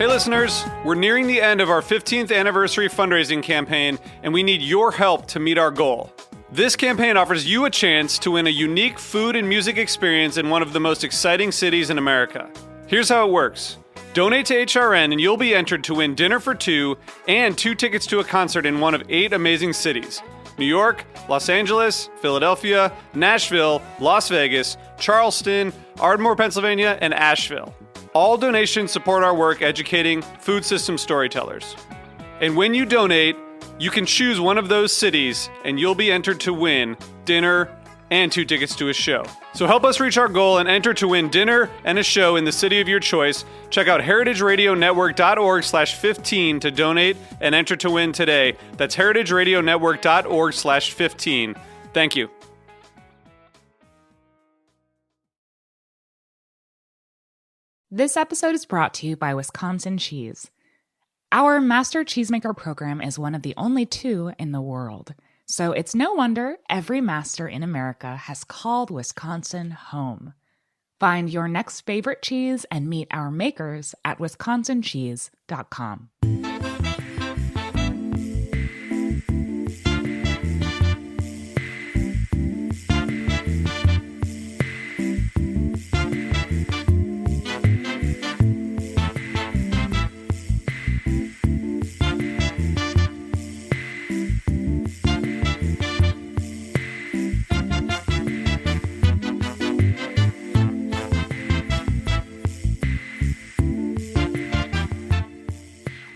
Hey listeners, we're nearing the end of our 15th anniversary fundraising campaign, and we need your help to meet our goal. This campaign offers you a chance to win a unique food and music experience in one of the most exciting cities in America. Here's how it works. Donate to HRN and you'll be entered to win dinner for two and 2 tickets to a concert in one of 8 amazing cities: New York, Los Angeles, Philadelphia, Nashville, Las Vegas, Charleston, Ardmore, Pennsylvania, and Asheville. All donations support our work educating food system storytellers. And when you donate, you can choose one of those cities and you'll be entered to win dinner and 2 tickets to a show. So help us reach our goal and enter to win dinner and a show in the city of your choice. Check out heritageradionetwork.org/15 to donate and enter to win today. That's heritageradionetwork.org/15. Thank you. This episode is brought to you by Wisconsin Cheese. Our Master Cheesemaker program is one of the only 2 in the world, so it's no wonder every master in America has called Wisconsin home. Find your next favorite cheese and meet our makers at wisconsincheese.com.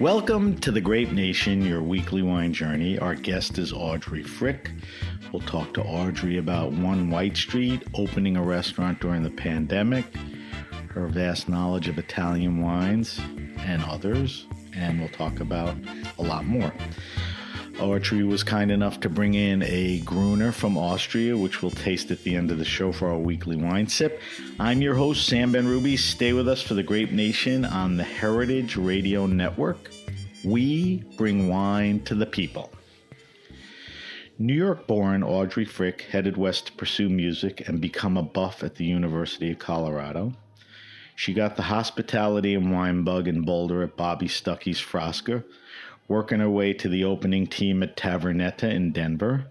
Welcome to the Grape Nation, your weekly wine journey. Our guest is Audrey Frick. We'll talk to Audrey about One White Street, opening a restaurant during the pandemic, her vast knowledge of Italian wines and others, and we'll talk about a lot more. Audrey was kind enough to bring in a Gruner from Austria, which we'll taste at the end of the show for our weekly wine sip. I'm your host, Sam Ben-Ruby. Stay with us for the Grape Nation on the Heritage Radio Network. We bring wine to the people. New York-born Audrey Frick headed west to pursue music and become a buff at the University of Colorado. She got the hospitality and wine bug in Boulder at Bobby Stuckey's Frosca, working her way to the opening team at Tavernetta in Denver.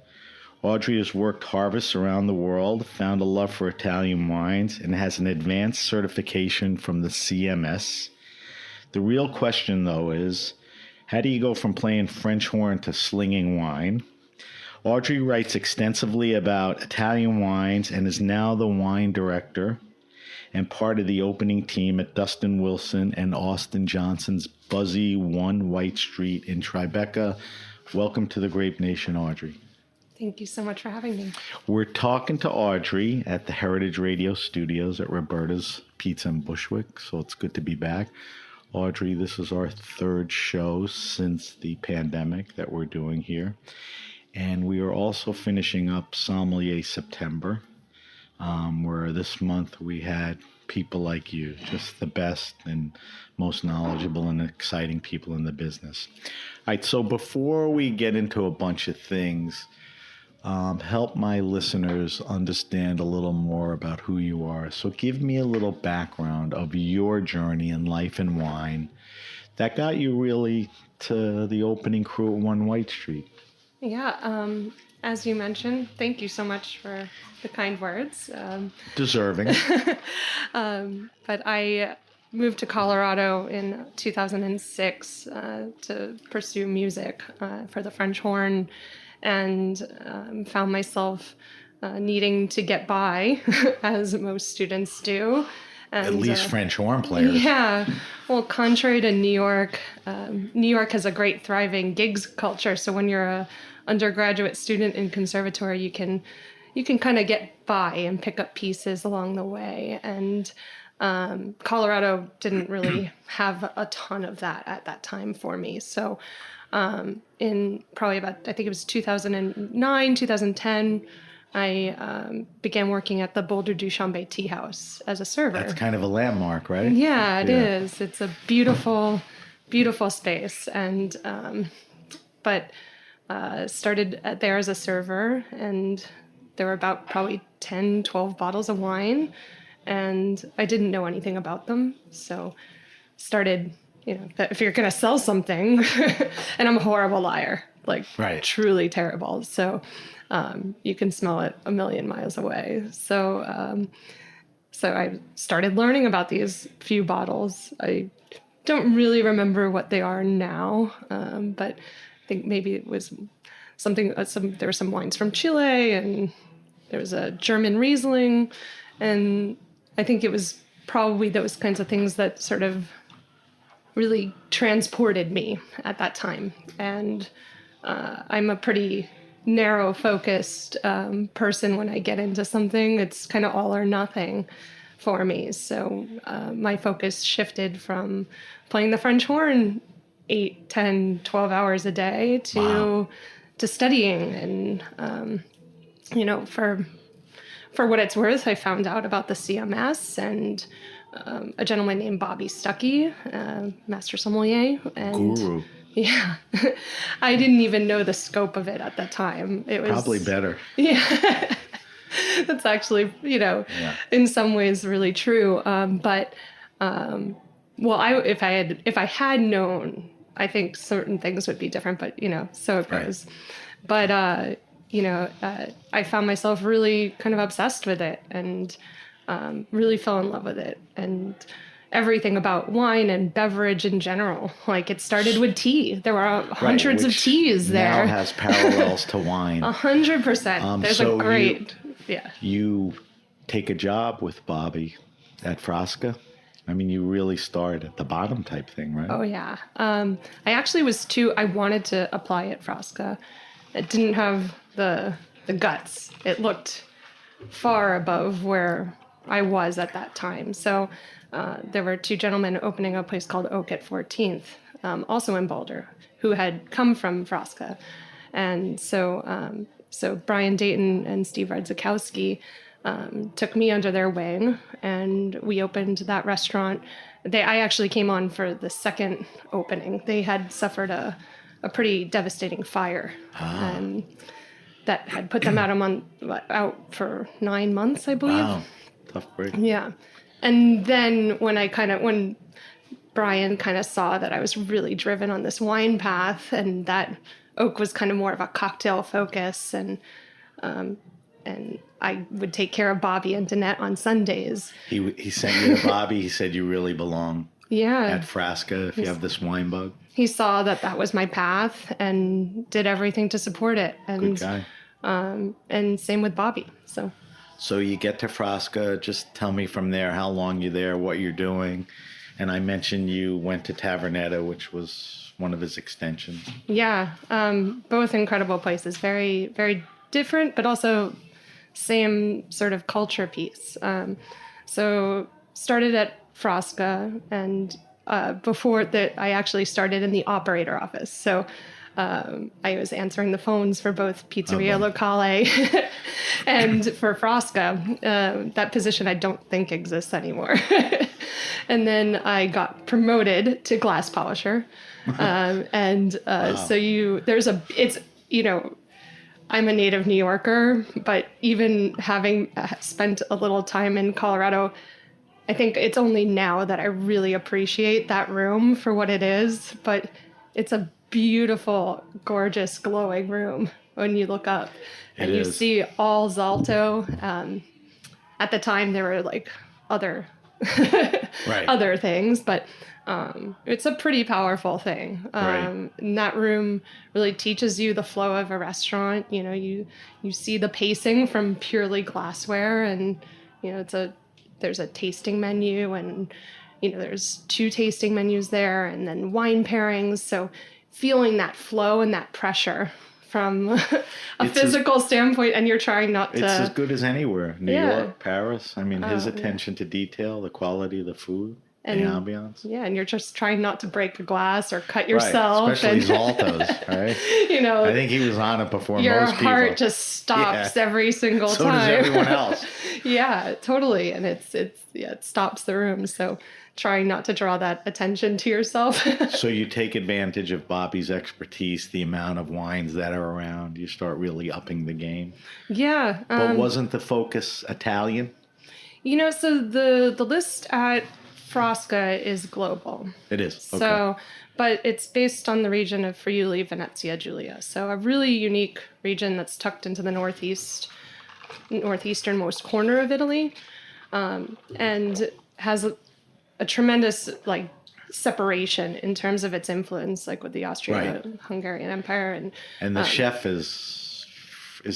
Audrey has worked harvests around the world, found a love for Italian wines, and has an advanced certification from the CMS. The real question, though, is how do you go from playing French horn to slinging wine? Audrey writes extensively about Italian wines and is now the wine director and part of the opening team at Dustin Wilson and Austin Johnson's buzzy One White Street in Tribeca. Welcome to the Grape Nation, Audrey. Thank you so much for having me. We're talking to Audrey at the Heritage Radio Studios at Roberta's Pizza in Bushwick, so it's good to be back. Audrey, this is our 3rd show since the pandemic that we're doing here. And we are also finishing up Sommelier September, where this month we had people like you, just the best and most knowledgeable and exciting people in the business. All right, so before we get into a bunch of things, help my listeners understand a little more about who you are. So give me a little background of your journey in life and wine that got you really to the opening crew at One White Street. Yeah, as you mentioned, thank you so much for the kind words. Deserving. But I moved to Colorado in 2006 to pursue music for the French horn, and found myself needing to get by, as most students do. And, at least French horn players. Yeah. Well, contrary to New York has a great thriving gigs culture. So when you're a undergraduate student in conservatory, you can kind of get by and pick up pieces along the way. And Colorado didn't really have a ton of that at that time for me. So in probably about, I think it was 2009, 2010, I began working at the Boulder Duchambé Tea House as a server. That's kind of a landmark, right? Yeah, it is. It's a beautiful, beautiful space. And but started there as a server, and there were about probably 10, 12 bottles of wine, and I didn't know anything about them. So started that if you're going to sell something, and I'm a horrible liar, like Right. truly terrible. So you can smell it a million miles away. So I started learning about these few bottles. I don't really remember what they are now, but I think maybe it was something. There were some wines from Chile, and there was a German Riesling, and I think it was probably those kinds of things that sort of really transported me at that time. And I'm a pretty narrow focused person. When I get into something, it's kind of all or nothing for me. So my focus shifted from playing the French horn 8, 10, 12 hours a day to studying. And for what it's worth, I found out about the CMS and a gentleman named Bobby Stuckey, master sommelier. And Guru. yeah, I didn't even know the scope of it at the time. It was Probably better. Yeah, that's actually, in some ways really true. If I had known, I think certain things would be different, but so it goes. But I found myself really kind of obsessed with it, and really fell in love with it, and everything about wine and beverage in general. Like, it started with tea. There were hundreds of teas there. Now has parallels to wine. 100%. There's a great, You take a job with Bobby at Frasca. I mean, you really start at the bottom type thing, right? Oh, yeah. I actually I wanted to apply at Frasca. It didn't have the guts. It looked far above where I was at that time. So there were 2 gentlemen opening a place called Oak at 14th, also in Boulder, who had come from Frasca. And so Brian Dayton and Steve Radzikowski took me under their wing, and we opened that restaurant. I actually came on for the second opening. They had suffered a pretty devastating fire that had put them out for 9 months, I believe. Wow, tough break. Yeah. And then when Brian kind of saw that I was really driven on this wine path, and that Oak was kind of more of a cocktail focus, and I would take care of Bobby and Danette on Sundays. He sent you to Bobby. He said you really belong at Frasca if you have this wine bug. He saw that was my path and did everything to support it. And, Good guy. And same with Bobby. So you get to Frasca. Just tell me from there how long you're there, what you're doing. And I mentioned you went to Tavernetta, which was one of his extensions. Yeah, both incredible places. Very, very different, but also same sort of culture piece. So started at Frasca, and before that, I actually started in the operator office. So I was answering the phones for both Pizzeria Locale and for Frasca. That position I don't think exists anymore. And then I got promoted to glass polisher. So I'm a native New Yorker, but even having spent a little time in Colorado, I think it's only now that I really appreciate that room for what it is. But it's a beautiful, gorgeous, glowing room when you look up. And you see all Zalto. At the time, there were like other other things, but it's a pretty powerful thing. And that room really teaches you the flow of a restaurant. You see the pacing from purely glassware, and there's a tasting menu, and there's 2 tasting menus there, and then wine pairings. So feeling that flow and that pressure from a physical standpoint, and you're trying not to... It's as good as anywhere. New York, Paris. I mean, his attention to detail, the quality of the food, the ambiance. Yeah, and you're just trying not to break a glass or cut yourself. Right, especially Zaltos, right? I think he was on it before most people. Your heart just stops every single time. So does everyone else. Yeah, totally. And it stops the room. So trying not to draw that attention to yourself. So you take advantage of Bobby's expertise, the amount of wines that are around. You start really upping the game. Yeah. But wasn't the focus Italian? So the list at Frasca is global. It is. Okay. So, but it's based on the region of Friuli, Venezia Giulia. So a really unique region that's tucked into the northeasternmost corner of Italy, and has a tremendous like separation in terms of its influence, like with the Austro-Hungarian Empire. And the chef is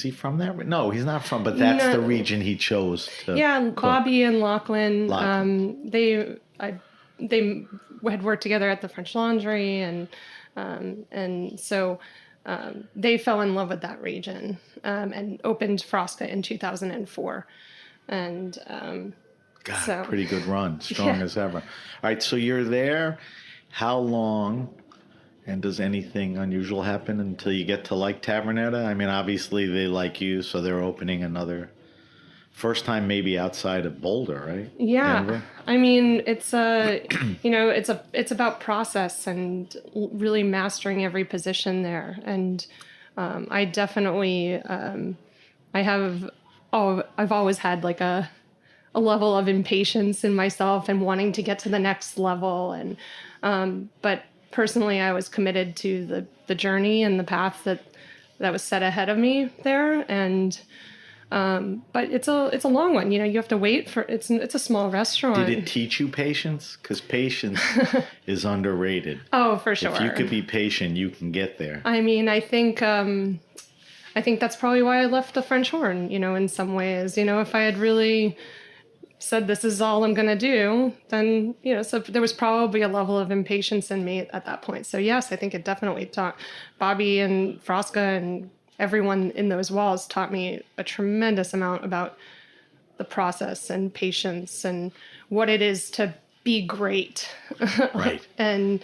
he from there? No, he's not from, but that's the region he chose to cook. Bobby and Lachlan. They had worked together at the French Laundry, and so they fell in love with that region, and opened Frasca in 2004. And pretty good run, strong as ever. All right, so you're there. How long? And does anything unusual happen until you get to like Tavernetta? I mean, obviously they like you, so they're opening another. First time maybe outside of Boulder, right? Yeah. Denver? I mean, it's it's about process and really mastering every position there. And I definitely I've always had like a level of impatience in myself and wanting to get to the next level. And but personally, I was committed to the journey and the path that was set ahead of me there. And but it's a long one. You have to wait for it's a small restaurant. Did it teach you patience? Because patience is underrated. Oh, for sure. If you could be patient, you can get there. I mean, I think that's probably why I left the French Horn. In some ways, if I had really said this is all I'm going to do, then, so there was probably a level of impatience in me at that point. So yes, I think it definitely taught Bobby and Frasca and everyone in those walls taught me a tremendous amount about the process and patience and what it is to be great. Right. And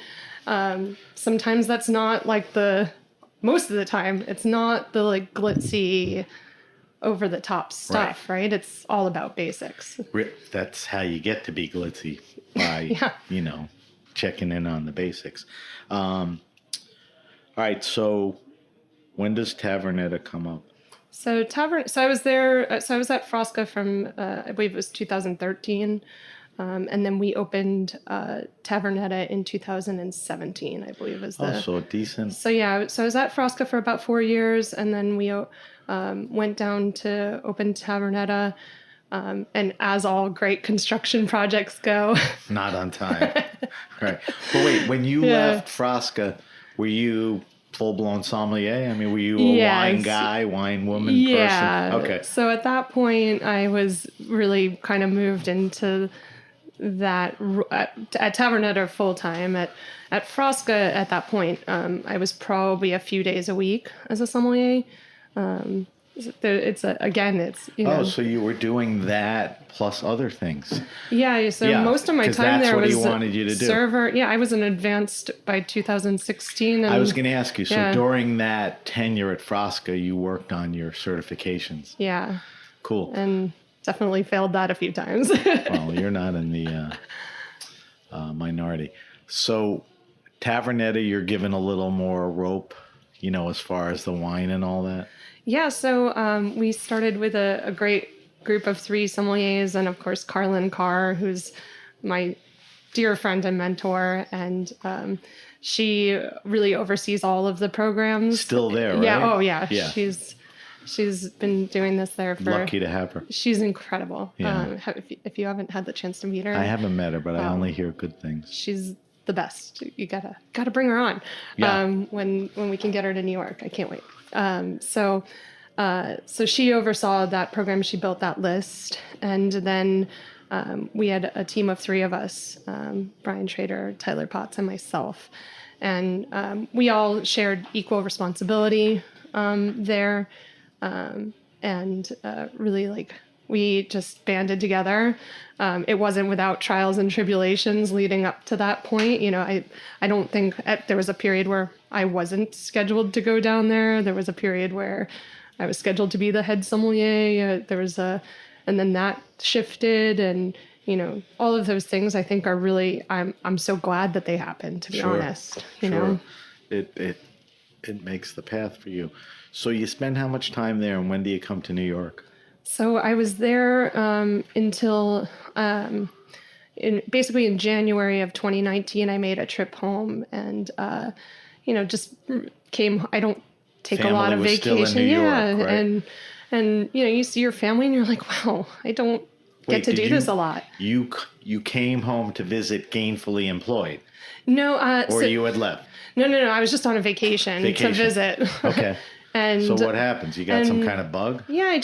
sometimes that's not like most of the time, it's not the like glitzy, over the top stuff, right? It's all about basics. That's how you get to be glitzy, by, checking in on the basics. All right. So when does Tavernetta come up? So I was there. So I was at Frasca from, I believe it was 2013. And then we opened Tavernetta in 2017, I believe was the... Oh, so decent. So yeah, so I was at Frasca for about 4 years, and then we went down to open Tavernetta, and as all great construction projects go... Not on time. Right. But wait, when you left Frasca, were you full-blown sommelier? I mean, were you a wine guy, wine woman person? Okay. So at that point, I was really kind of moved into... that at Tavernetta full time. At Frasca at that point, I was probably a few days a week as a sommelier. So you were doing that plus other things. Yeah. So most of my time there was what he wanted you to do. Server. Yeah, I was an advanced by 2016. And I was going to ask you. So during that tenure at Frasca, you worked on your certifications. Yeah. Cool. And definitely failed that a few times. Well, you're not in the minority. So Tavernetta, you're given a little more rope, as far as the wine and all that? Yeah, so we started with a great group of 3 sommeliers, and of course Carlin Carr, who's my dear friend and mentor, and she really oversees all of the programs. Still there, right? Yeah, oh yeah. She's been doing this there for... Lucky to have her. She's incredible. Yeah. If you haven't had the chance to meet her... I haven't met her, but I only hear good things. She's the best. You gotta bring her on. Yeah. When we can get her to New York. I can't wait. So she oversaw that program. She built that list. And then we had a team of 3 of us, Brian Schrader, Tyler Potts, and myself. And we all shared equal responsibility there. And really we just banded together. It wasn't without trials and tribulations leading up to that point. I don't think there was a period where I wasn't scheduled to go down there. There was a period where I was scheduled to be the head sommelier. And then that shifted, and all of those things I think are really, I'm so glad that they happened, to be honest. You know, it makes the path for you. So you spend how much time there, and when do you come to New York? So I was there until basically in January of 2019, I made a trip home and, just came. I don't take a lot of Family was still in vacation. New York, Yeah. right? And, you see your family and you're like, wow, I don't get Wait, to do did this a lot. You came home to visit gainfully employed, No, or you had left? No. I was just on a vacation. To visit. Okay. And so what happens? You got some kind of bug? Yeah, it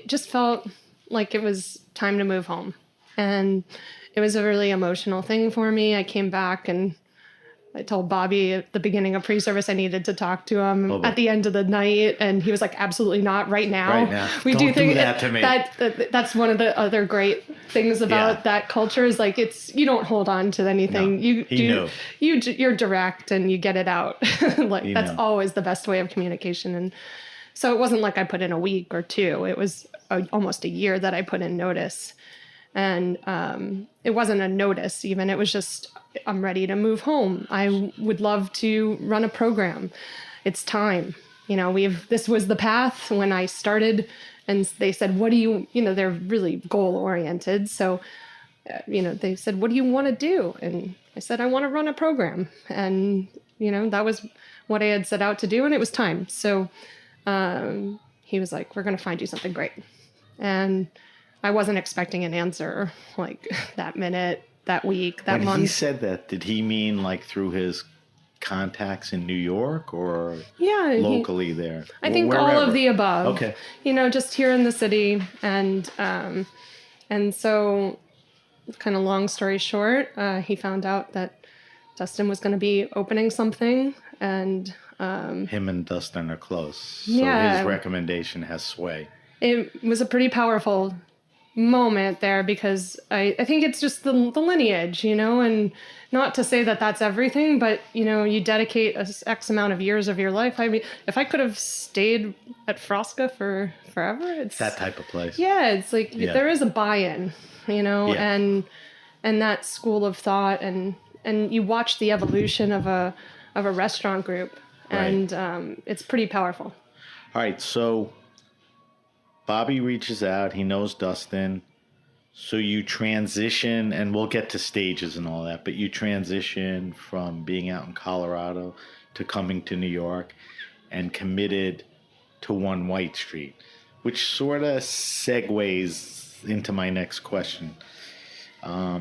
just felt like it was time to move home. And it was a really emotional thing for me. I came back and I told Bobby at the beginning of pre-service I needed to talk to him at the end of the night, and he was like, "Absolutely not, right now." Right now. We Don't do that to me. That's one of the other great things about that culture is like you don't hold on to anything. No, You're direct and you get it out. That's always the best way of communication. And so it wasn't like I put in a week or two. It was almost a year that I put in notice. And it wasn't a notice even. It was just, I'm ready to move home. I would love to run a program. It's time. This was the path when I started, and they said, what do you, they're really goal oriented. So, they said, what do you want to do? And I said, I want to run a program. And, that was what I had set out to do, and it was time. So he was like, we're going to find you something great. And I wasn't expecting an answer like that minute, that week, that month. When he said that, did he mean like through his contacts in New York or locally there? I think all of the above. Okay. Just here in the city. And so kind of long story short, he found out that Dustin was going to be opening something, and him and Dustin are close. So his recommendation has sway. It was a pretty powerful moment there because I think it's just the lineage, and not to say that that's everything, but you dedicate X amount of years of your life. I mean, if I could have stayed at Frosca for forever, it's that type of place. Yeah, it's like there is a buy-in, and that school of thought, and you watch the evolution of a restaurant group, and it's pretty powerful. All right, so Bobby reaches out. He knows Dustin. So you transition, and we'll get to stages and all that, but you transition from being out in Colorado to coming to New York and committed to One White Street, which sort of segues into my next question. So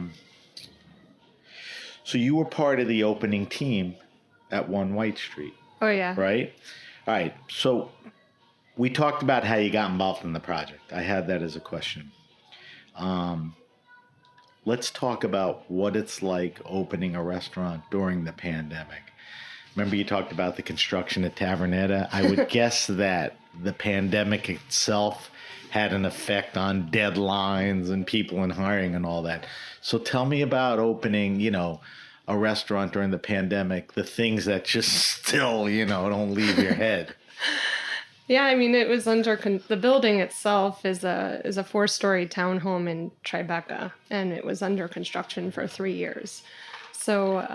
you were part of the opening team at One White Street. Oh, yeah. Right? All right. So we talked about how you got involved in the project. I had that as a question. Let's talk about what it's like opening a restaurant during the pandemic. Remember you talked about the construction at Tavernetta? I would guess that the pandemic itself had an effect on deadlines and people and hiring and all that. So tell me about opening, a restaurant during the pandemic, the things that just still, don't leave your head. Yeah, I mean, it was under the building itself is a 4-story townhome in Tribeca, and it was under construction for 3 years. So,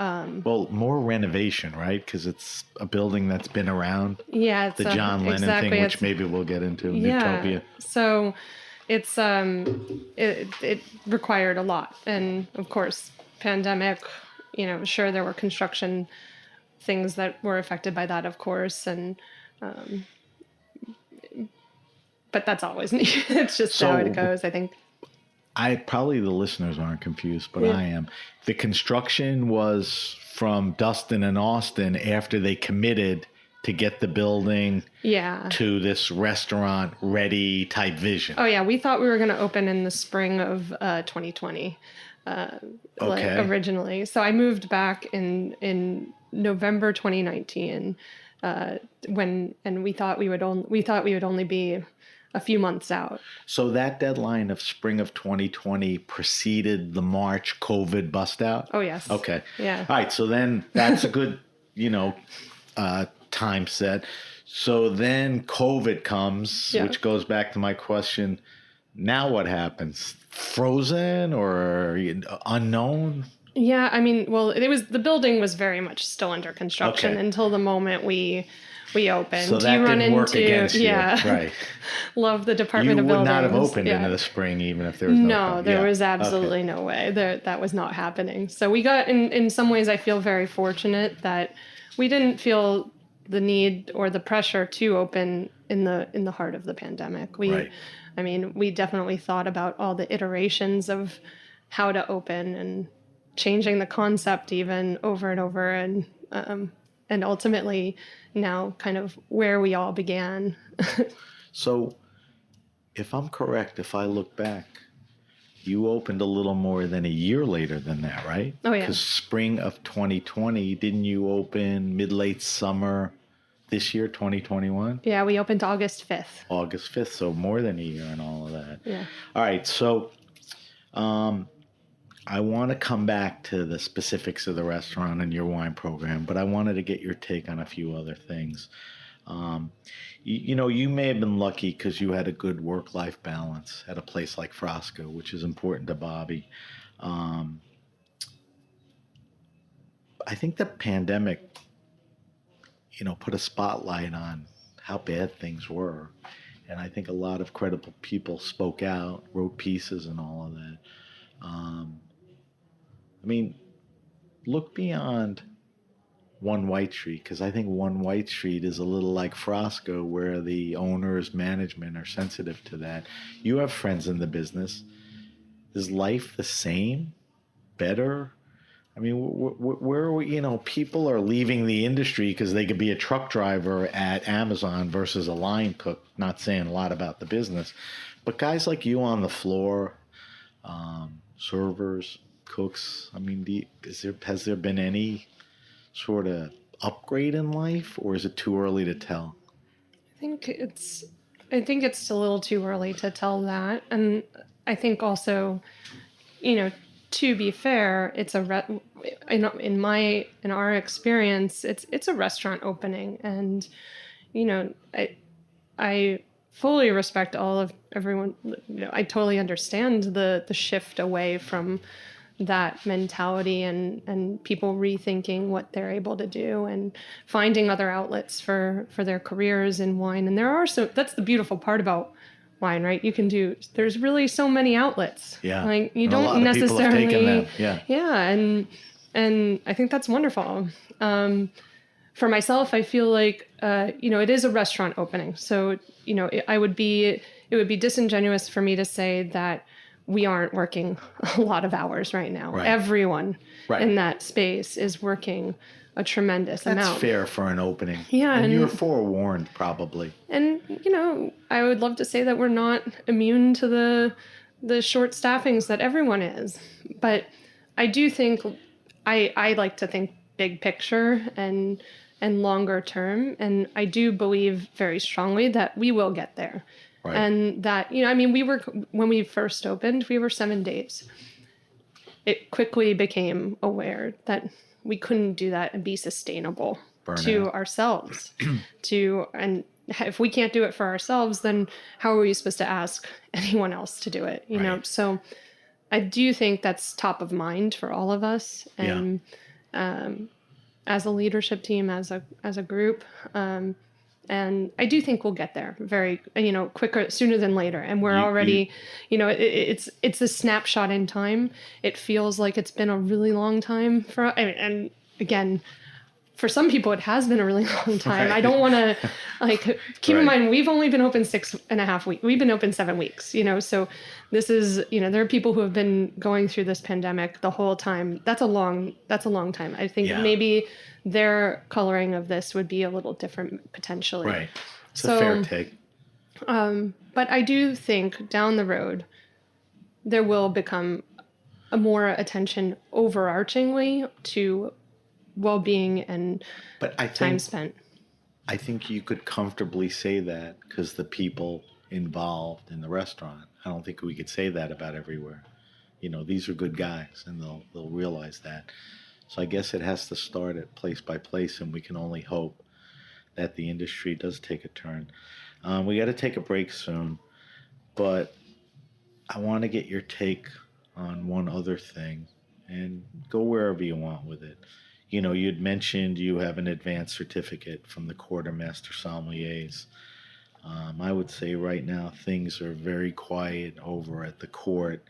well, more renovation, right? Because it's a building that's been around. Yeah, it's the John Lennon thing, which maybe we'll get into. Newtopia. So, it's it required a lot, and of course, pandemic. Sure, there were construction things that were affected by that, of course, and. But that's always it's just how it goes, I think. Probably the listeners aren't confused, but I am. The construction was from Dustin and Austin after they committed to get the building to this restaurant ready type vision. Oh yeah, we thought we were going to open in the spring of 2020 originally. So I moved back in November 2019 we thought we would only be a few months out. So that deadline of spring of 2020 preceded the March COVID bust out? Oh, yes. Okay. Yeah. All right. So then that's a good, time set. So then COVID comes, which goes back to my question. Now what happens? Frozen or unknown? Yeah, I mean, well, the building was very much still under construction Okay. until the moment we opened. So that didn't work against you. Yeah. Right. Love the You Department of would Buildings. not have opened Yeah. into the spring even if there was no No, problem. there Yeah. was absolutely Okay. no way. That was not happening. So we got in some ways I feel very fortunate that we didn't feel the need or the pressure to open in the heart of the pandemic. Right. I mean, we definitely thought about all the iterations of how to open and changing the concept even over and over and ultimately now kind of where we all began. So if I'm correct, if I look back, you opened a little more than a year later than that, right? Oh, yeah. Because spring of 2020, didn't you open mid-late summer this year, 2021? Yeah, we opened August 5th. August 5th, so more than a year and all of that. Yeah. All right, so I want to come back to the specifics of the restaurant and your wine program, but I wanted to get your take on a few other things. You may have been lucky because you had a good work-life balance at a place like Frasco, which is important to Bobby. I think the pandemic, put a spotlight on how bad things were. And I think a lot of credible people spoke out, wrote pieces and all of that. Look beyond One White Street, because I think One White Street is a little like Frasco, where the owners, management are sensitive to that. You have friends in the business. Is life the same? Better? I mean, where are we? People are leaving the industry because they could be a truck driver at Amazon versus a line cook. Not saying a lot about the business, but guys like you on the floor, servers, cooks. I mean, has there been any sort of upgrade in life, or is it too early to tell? I think it's a little too early to tell that, and I think also, to be fair, it's in our experience, it's a restaurant opening, and I fully respect all of everyone. I totally understand the shift away from that mentality and people rethinking what they're able to do and finding other outlets for their careers in wine. And that's the beautiful part about wine, right? There's really so many outlets. Yeah. Like you And don't a lot of necessarily, people have taken them. Yeah. Yeah. And I think that's wonderful. For myself, I feel like, it is a restaurant opening. So, it would be disingenuous for me to say that we aren't working a lot of hours right now. Right. Everyone Right. in that space is working a tremendous amount. That's fair for an opening. Yeah. And you're forewarned, probably. And, I would love to say that we're not immune to the short staffings that everyone is. But I do think, I like to think big picture and longer term. And I do believe very strongly that we will get there. Right. And that, when we first opened, we were 7 days. It quickly became aware that we couldn't do that and be sustainable to ourselves. And if we can't do it for ourselves, then how are we supposed to ask anyone else to do it? You know? So I do think that's top of mind for all of us. And as a leadership team, as a group, and I do think we'll get there very, quicker, sooner than later. And we're already, it's a snapshot in time. It feels like it's been a really long time and again, for some people, it has been a really long time. Right. I don't want to keep in mind, we've only been open 6.5 weeks. We've been open 7 weeks, so this is, there are people who have been going through this pandemic the whole time. That's a long time. I think maybe their coloring of this would be a little different potentially. Right. It's a fair take. But I do think down the road, there will become a more attention overarchingly to well-being and time spent. I think you could comfortably say that because the people involved in the restaurant. I don't think we could say that about everywhere. These are good guys, and they'll realize that. So I guess it has to start at place by place, and we can only hope that the industry does take a turn. We got to take a break soon, but I want to get your take on one other thing, and go wherever you want with it. You know, you'd mentioned you have an advanced certificate from the quartermaster sommeliers. I would say right now things are very quiet over at the court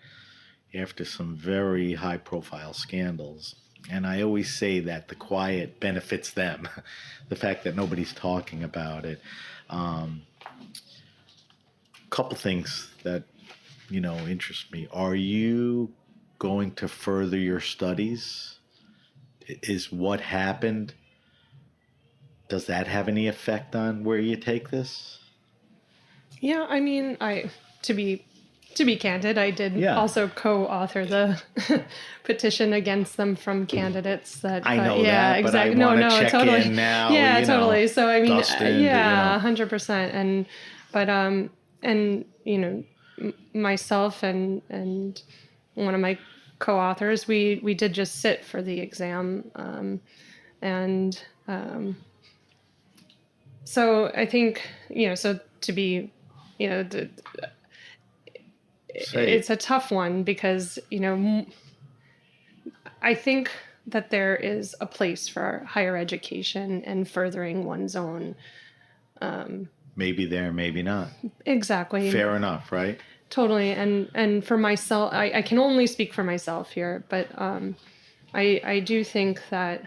after some very high profile scandals. And I always say that the quiet benefits them, the fact that nobody's talking about it. Couple things that, you know, interest me. Are you going to further your studies? Is what happened, does that have any effect on where you take this? Yeah, I mean, to be candid, I did also co-author the petition against them from candidaents that. I know yeah, that, exactly. but I no, check totally. in now. Yeah, totally. So I mean, Dustin, yeah, 100%. And and you know, myself and one of my co-authors, we did just sit for the exam, and so I think, you know, so to be, you know, it's a tough one because, you know, I think that there is a place for higher education and furthering one's own. Maybe there, maybe not. Exactly. Fair enough, right? Totally. And for myself, I can only speak for myself here, but I do think that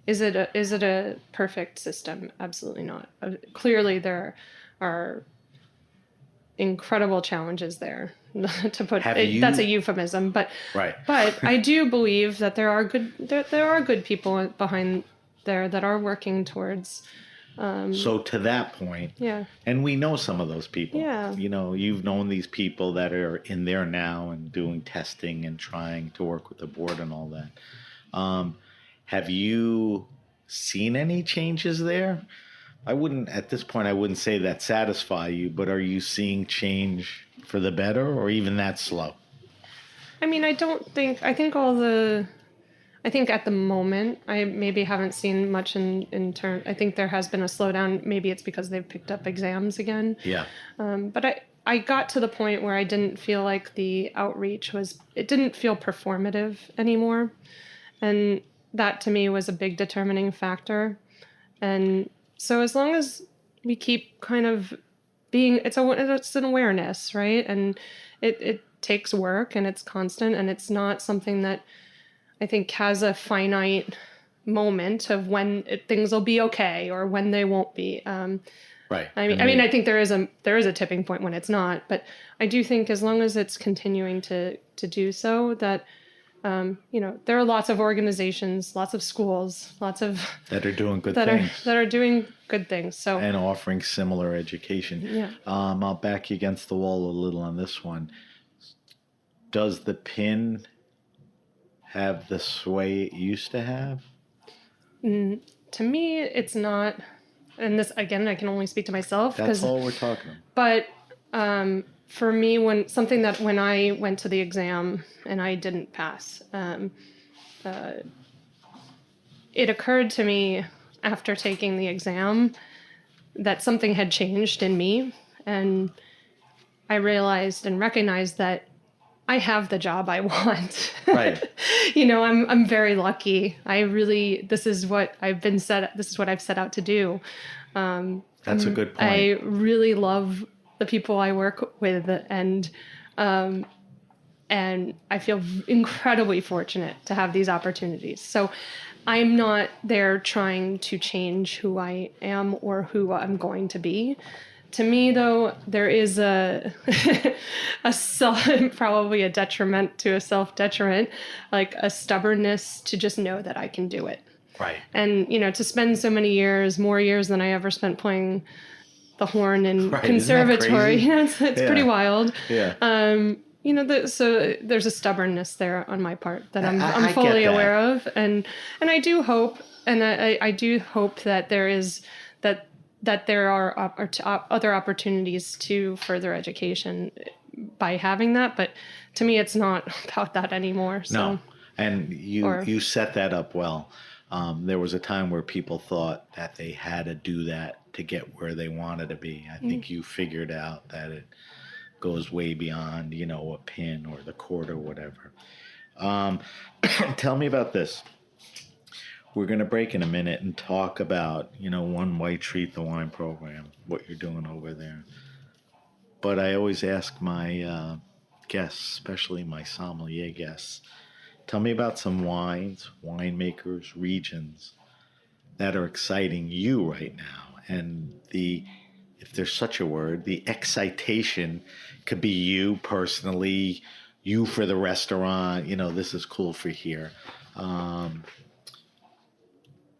is it a perfect system? Absolutely not. Clearly, there are incredible challenges there. To put that's a euphemism, but right. But I do believe that there are good people behind there that are working towards. So to that point, yeah, and we know some of those people. Yeah, you know, you've known these people that are in there now and doing testing and trying to work with the board and all that. Have you seen any changes there? At this point, I wouldn't say that satisfy you, but are you seeing change for the better or even that slow? I mean, I think at the moment, I maybe haven't seen much in term. I think there has been a slowdown. Maybe it's because they've picked up exams again. Yeah. But I got to the point where I didn't feel like the outreach it didn't feel performative anymore. And that to me was a big determining factor. And so as long as we keep kind of it's an awareness, right? And it takes work and it's constant and it's not something that I think has a finite moment of when things will be okay or when they won't be. Right. I mean, I think there is a tipping point when it's not, but I do think as long as it's continuing to do so, that you know, there are lots of organizations, lots of schools, lots of that are doing good things. That are doing good things. So and offering similar education. Yeah. I'll back you against the wall a little on this one. Does the PIN have the sway it used to have? To me, it's not. And this, again, I can only speak to myself. That's all we're talking about. But for me, when I went to the exam and I didn't pass, it occurred to me after taking the exam that something had changed in me. And I realized and recognized that I have the job I want. Right. You know, I'm very lucky. This is what I've set out to do. That's a good point. I really love the people I work with, and I feel incredibly fortunate to have these opportunities. So I'm not there trying to change who I am or who I'm going to be. To me, though, there is probably a detriment to a self-detriment, like a stubbornness to just know that I can do it. Right. And, you know, to spend so many years, more years than I ever spent playing the horn in conservatory. You know, it's pretty wild. Yeah. You know, so there's a stubbornnness there on my part that I'm fully aware of. And I do hope, I do hope that there are other opportunities to further education by having that. But to me, it's not about that anymore. So. No, and you set that up well. There was a time where people thought that they had to do that to get where they wanted to be. I think you figured out that it goes way beyond, you know, a pin or the court or whatever. Tell me about this. We're going to break in a minute and talk about, One White Treat, the wine program, what you're doing over there. But I always ask my guests, especially my sommelier guests, tell me about some wines, winemakers, regions that are exciting you right now. And if there's such a word, the excitation could be you personally, you for the restaurant, this is cool for here.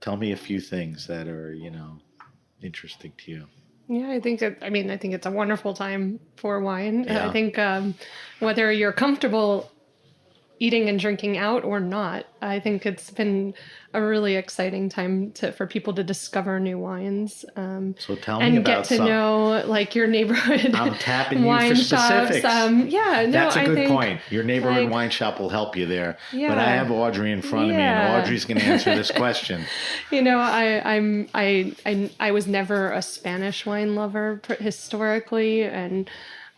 Tell me a few things that are, interesting to you. Yeah, I think it's a wonderful time for wine. Yeah. I think whether you're comfortable eating and drinking out or not, I think it's been a really exciting time for people to discover new wines. So tell me and about get to some. know like your neighborhood. I'm tapping you wine for shops. specifics. That's a good think, point. Your neighborhood wine shop will help you there. Yeah. But I have Audrey in front of me, and Audrey's going to answer this question. I was never a Spanish wine lover historically, and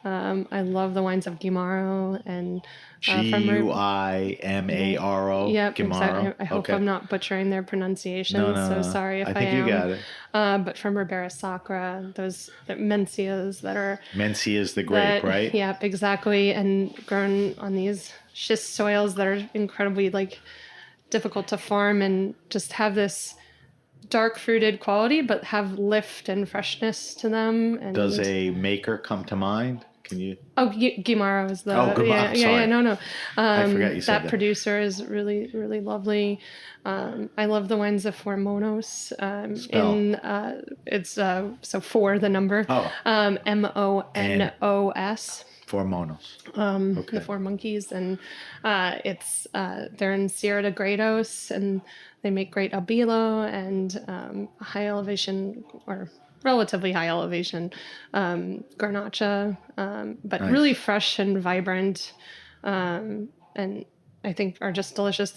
I love the wines of Guimaro and Guimaro. Yep, Guimaro. exactly. I hope I'm not butchering their pronunciation. So sorry if I am. I think you got it. But from Ribera Sacra, those Mencias that are Mencia is the grape, right? Yep, exactly, and grown on these schist soils that are incredibly difficult to farm and just have this dark fruited quality, but have lift and freshness to them. And does a maker come to mind? Can you? Oh, Guimaro is the. Guimaro. Yeah, no. I forgot you said that. That producer is really, really lovely. I love the wines of Formonos. It's so for the number. Oh. Monos. Formonos. The Four Monkeys, and they're in Sierra de Gredos, and they make great Albilo and high elevation or relatively high elevation Garnacha, but nice. Really fresh and vibrant, and I think are just delicious.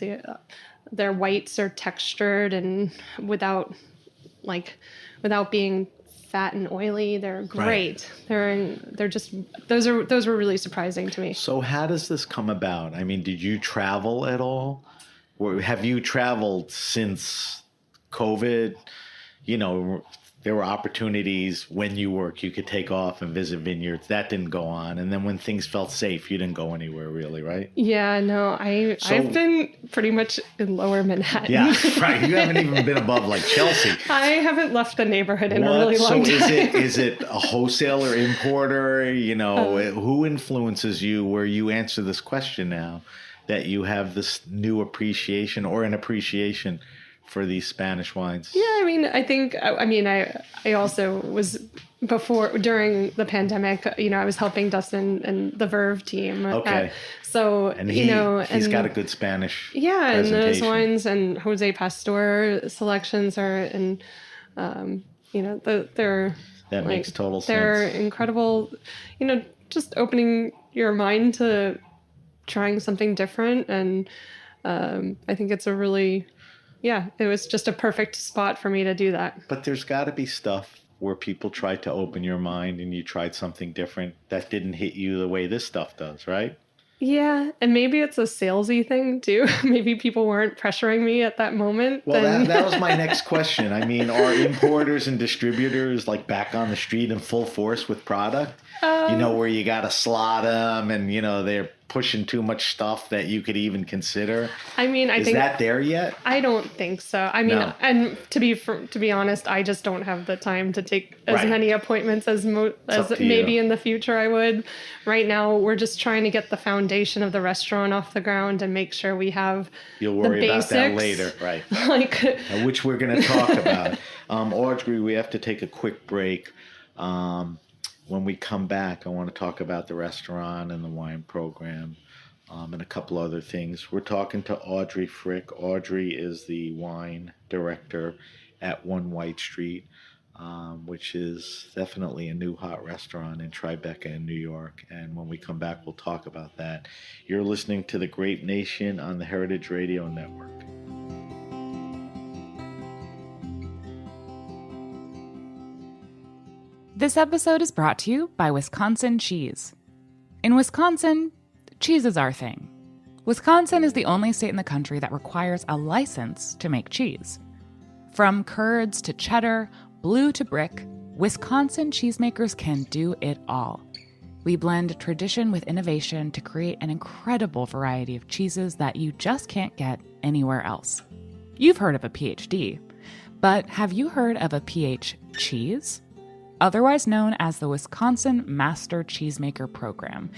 Their whites are textured and without being fat and oily. They're great. Right. They're just those were really surprising to me. So how does this come about? I mean, did you travel at all? Or have you traveled since COVID? There were opportunities when you work, you could take off and visit vineyards. That didn't go on. And then when things felt safe, you didn't go anywhere really, right? Yeah, no, I've been pretty much in Lower Manhattan. Yeah, right. You haven't even been above Chelsea. I haven't left the neighborhood in a really long time. So is it a wholesaler, importer? Who influences you where you answer this question now that you have this new appreciation or an appreciation for these Spanish wines? Yeah, I also was during the pandemic, I was helping Dustin and the Verve team. Okay. He's got a good Spanish and those wines and Jose Pastor selections are, and they're that makes total sense. They're incredible. Just opening your mind to trying something different, and I think it's a really. Yeah, it was just a perfect spot for me to do that. But there's got to be stuff where people tried to open your mind and you tried something different that didn't hit you the way this stuff does, right? Yeah, and maybe it's a salesy thing too. Maybe people weren't pressuring me at that moment. Well, that was my next question. I mean, are importers and distributors back on the street in full force with product? Where you got to slot them and, they're pushing too much stuff that you could even consider. I think... Is that there yet? I don't think so. No. And to be honest, I just don't have the time to take as many appointments as maybe in the future I would. Right now, we're just trying to get the foundation of the restaurant off the ground and make sure we have You'll worry about that later, right? Which we're going to talk about. Audrey, we have to take a quick break. When we come back, I want to talk about the restaurant and the wine program and a couple other things. We're talking to Audrey Frick. Audrey is the wine director at One White Street, which is definitely a new hot restaurant in Tribeca in New York. And when we come back, we'll talk about that. You're listening to The Grape Nation on the Heritage Radio Network. This episode is brought to you by Wisconsin Cheese. In Wisconsin, cheese is our thing. Wisconsin is the only state in the country that requires a license to make cheese. From curds to cheddar, blue to brick, Wisconsin cheesemakers can do it all. We blend tradition with innovation to create an incredible variety of cheeses that you just can't get anywhere else. You've heard of a PhD, but have you heard of a PH cheese? Otherwise known as the Wisconsin Master Cheesemaker Program.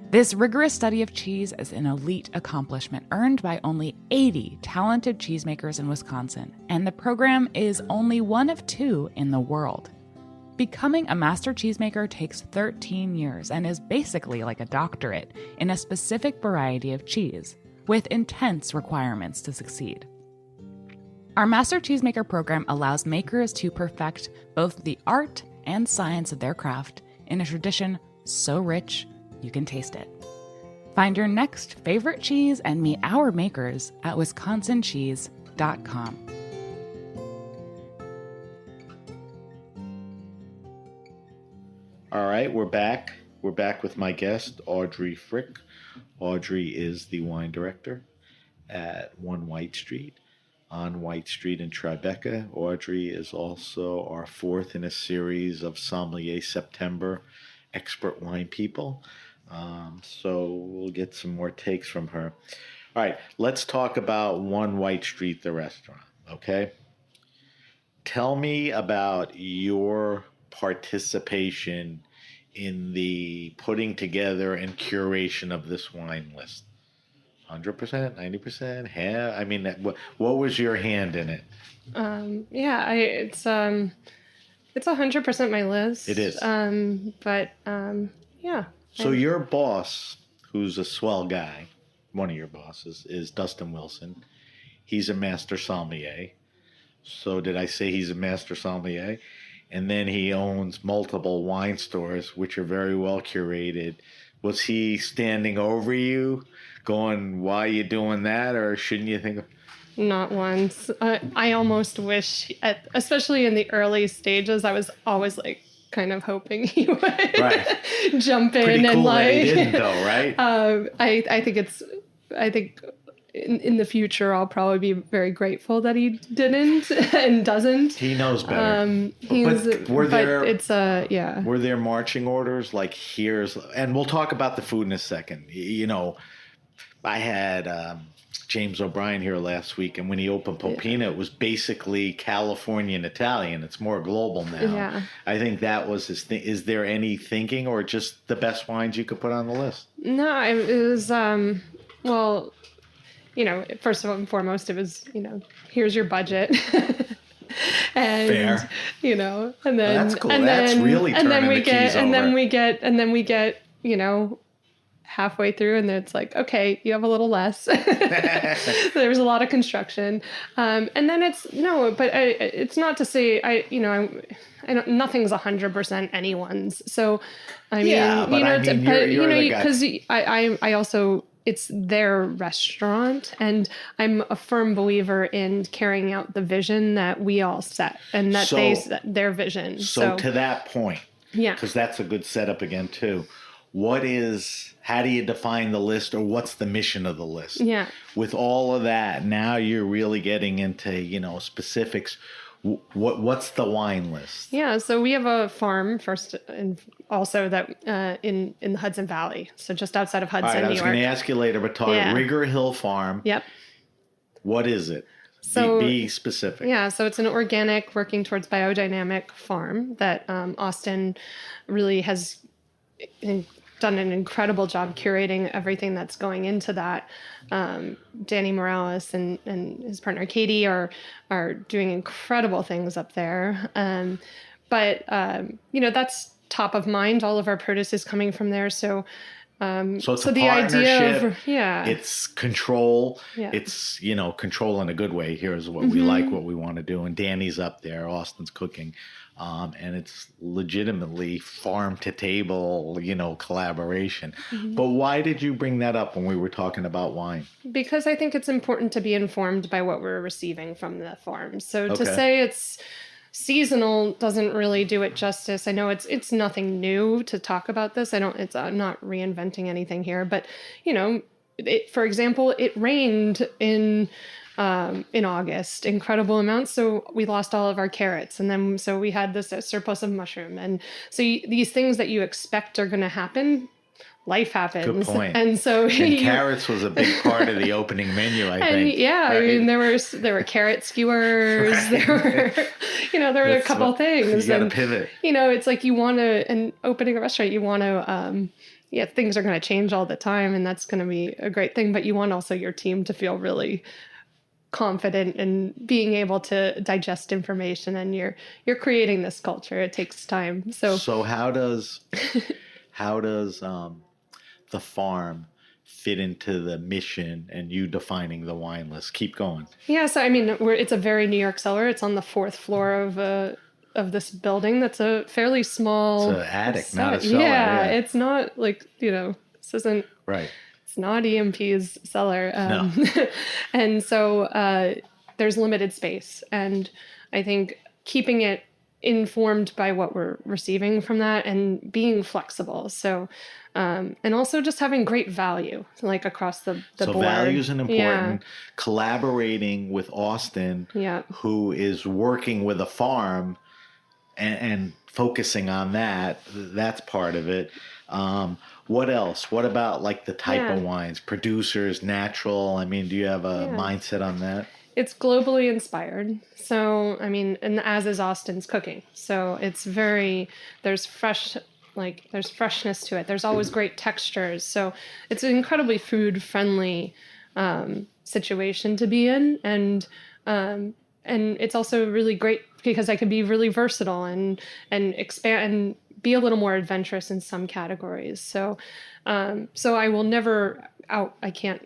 This rigorous study of cheese is an elite accomplishment earned by only 80 talented cheesemakers in Wisconsin, and the program is only one of 2 in the world. Becoming a master cheesemaker takes 13 years and is basically like a doctorate in a specific variety of cheese, with intense requirements to succeed. Our Master Cheesemaker program allows makers to perfect both the art and science of their craft in a tradition so rich you can taste it. Find your next favorite cheese and meet our makers at wisconsincheese.com. All right, we're back. We're back with my guest, Audrey Frick. Audrey is the wine director at 1 White Street on White Street in Tribeca. Audrey is also our 4th in a series of Sommelier September expert wine people. So we'll get some more takes from her. All right, let's talk about 1 White Street, the restaurant, okay? Tell me about your participation in the putting together and curation of this wine list. 100%, 90%, half? I mean, what was your hand in it? It's 100% my list. It is. Yeah. So your boss, who's a swell guy, one of your bosses, is Dustin Wilson. He's a master sommelier. So did I say he's a master sommelier? And then he owns multiple wine stores, which are very well curated. Was he standing over you, going, why are you doing that? Or shouldn't you think of... Not once. I almost wish, especially in the early stages, I was always like kind of hoping he would jump in. Pretty cool and like. That he didn't, though, right? I think in the future I'll probably be very grateful that he didn't and doesn't. He knows better. Were there marching orders like here's, and we'll talk about the food in a second. You know, I had James O'Brien here last week, and when he opened Popina, it was basically Californian Italian. It's more global now. Yeah. I think that was his thing. Is there any thinking, or just the best wines you could put on the list? No, it was well, you know, first and foremost, it was, you know, here's your budget. And fair. You know, and then that's cool. That's really turning the keys over. And then we get, you know, halfway through and it's like, okay, you have a little less. There's a lot of construction. And then it's not to say nothing's 100% anyone's. So, I mean, because I also, it's their restaurant, and I'm a firm believer in carrying out the vision that we all set, and that they set their vision. So to that point, yeah, because that's a good setup again too. How do you define the list, or what's the mission of the list? Yeah. With all of that, now you're really getting into, you know, specifics. What's the wine list? Yeah, so we have a farm first, and also that in the Hudson Valley, so just outside of Hudson, New York. I was going to ask you later, but Rigger Hill Farm. Yep. What is it? So, be specific. Yeah, so it's an organic, working towards biodynamic farm that Austin really has done an incredible job curating everything that's going into that. Danny Morales and his partner Katie are doing incredible things up there. But that's top of mind. All of our produce is coming from there. So it's a the idea of, it's control. Yeah. It's, control in a good way. Here's what we like, what we want to do. And Danny's up there, Austin's cooking. And it's legitimately farm to table, collaboration. Mm-hmm. But why did you bring that up when we were talking about wine? Because I think it's important to be informed by what we're receiving from the farm. So to say it's seasonal doesn't really do it justice. I know it's nothing new to talk about this. I'm not reinventing anything here, but for example, it rained in August, incredible amounts. So we lost all of our carrots. And then, so we had this surplus of mushroom. And so these things that you expect are going to happen, life happens. Good point. And so and carrots was a big part of the opening menu, I think. Yeah, right? I mean, there were carrot skewers. Right. There were a couple things. You got to pivot. It's like you want to, and opening a restaurant, you want to, things are going to change all the time, and that's going to be a great thing. But you want also your team to feel really confident in being able to digest information, and you're creating this culture. It takes time. So how does the farm fit into the mission and you defining the wine list? Keep going. Yeah, so I mean, it's a very New York cellar. It's on the 4th floor of this building. That's a fairly small. It's an attic, not a cellar. Yeah, it's not like this isn't right. It's not EMP's cellar. No. And so there's limited space. And I think keeping it informed by what we're receiving from that and being flexible. So, and also just having great value, like across the board. So value is important. Yeah. Collaborating with Austin, who is working with a farm and focusing on that. That's part of it. What else? What about like the type of wines, producers, natural? I mean, do you have a mindset on that? It's globally inspired. So, I mean, and as is Austin's cooking. So it's there's freshness to it. There's always great textures. So it's an incredibly food friendly situation to be in. And it's also really great because I can be really versatile and expand and be a little more adventurous in some categories. So I will never I can't,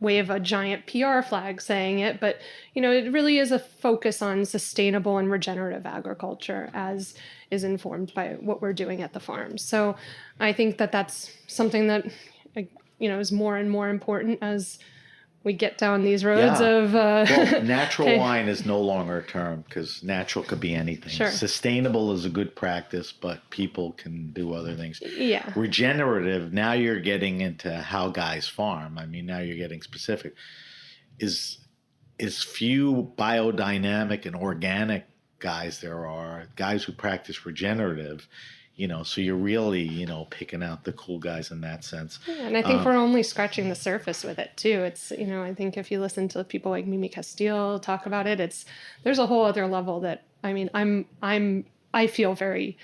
wave a giant PR flag saying it, but, it really is a focus on sustainable and regenerative agriculture as is informed by what we're doing at the farm. So I think that that's something that, is more and more important as we get down these roads of... well, natural wine is no longer a term because natural could be anything. Sure. Sustainable is a good practice, but people can do other things. Yeah. Regenerative, now you're getting into how guys farm. I mean, now you're getting specific. Is few biodynamic and organic guys there are, guys who practice regenerative, so you're really, picking out the cool guys in that sense. Yeah, and I think we're only scratching the surface with it too. It's, I think if you listen to people like Mimi Castile talk about it, there's a whole other level that, I mean, I feel very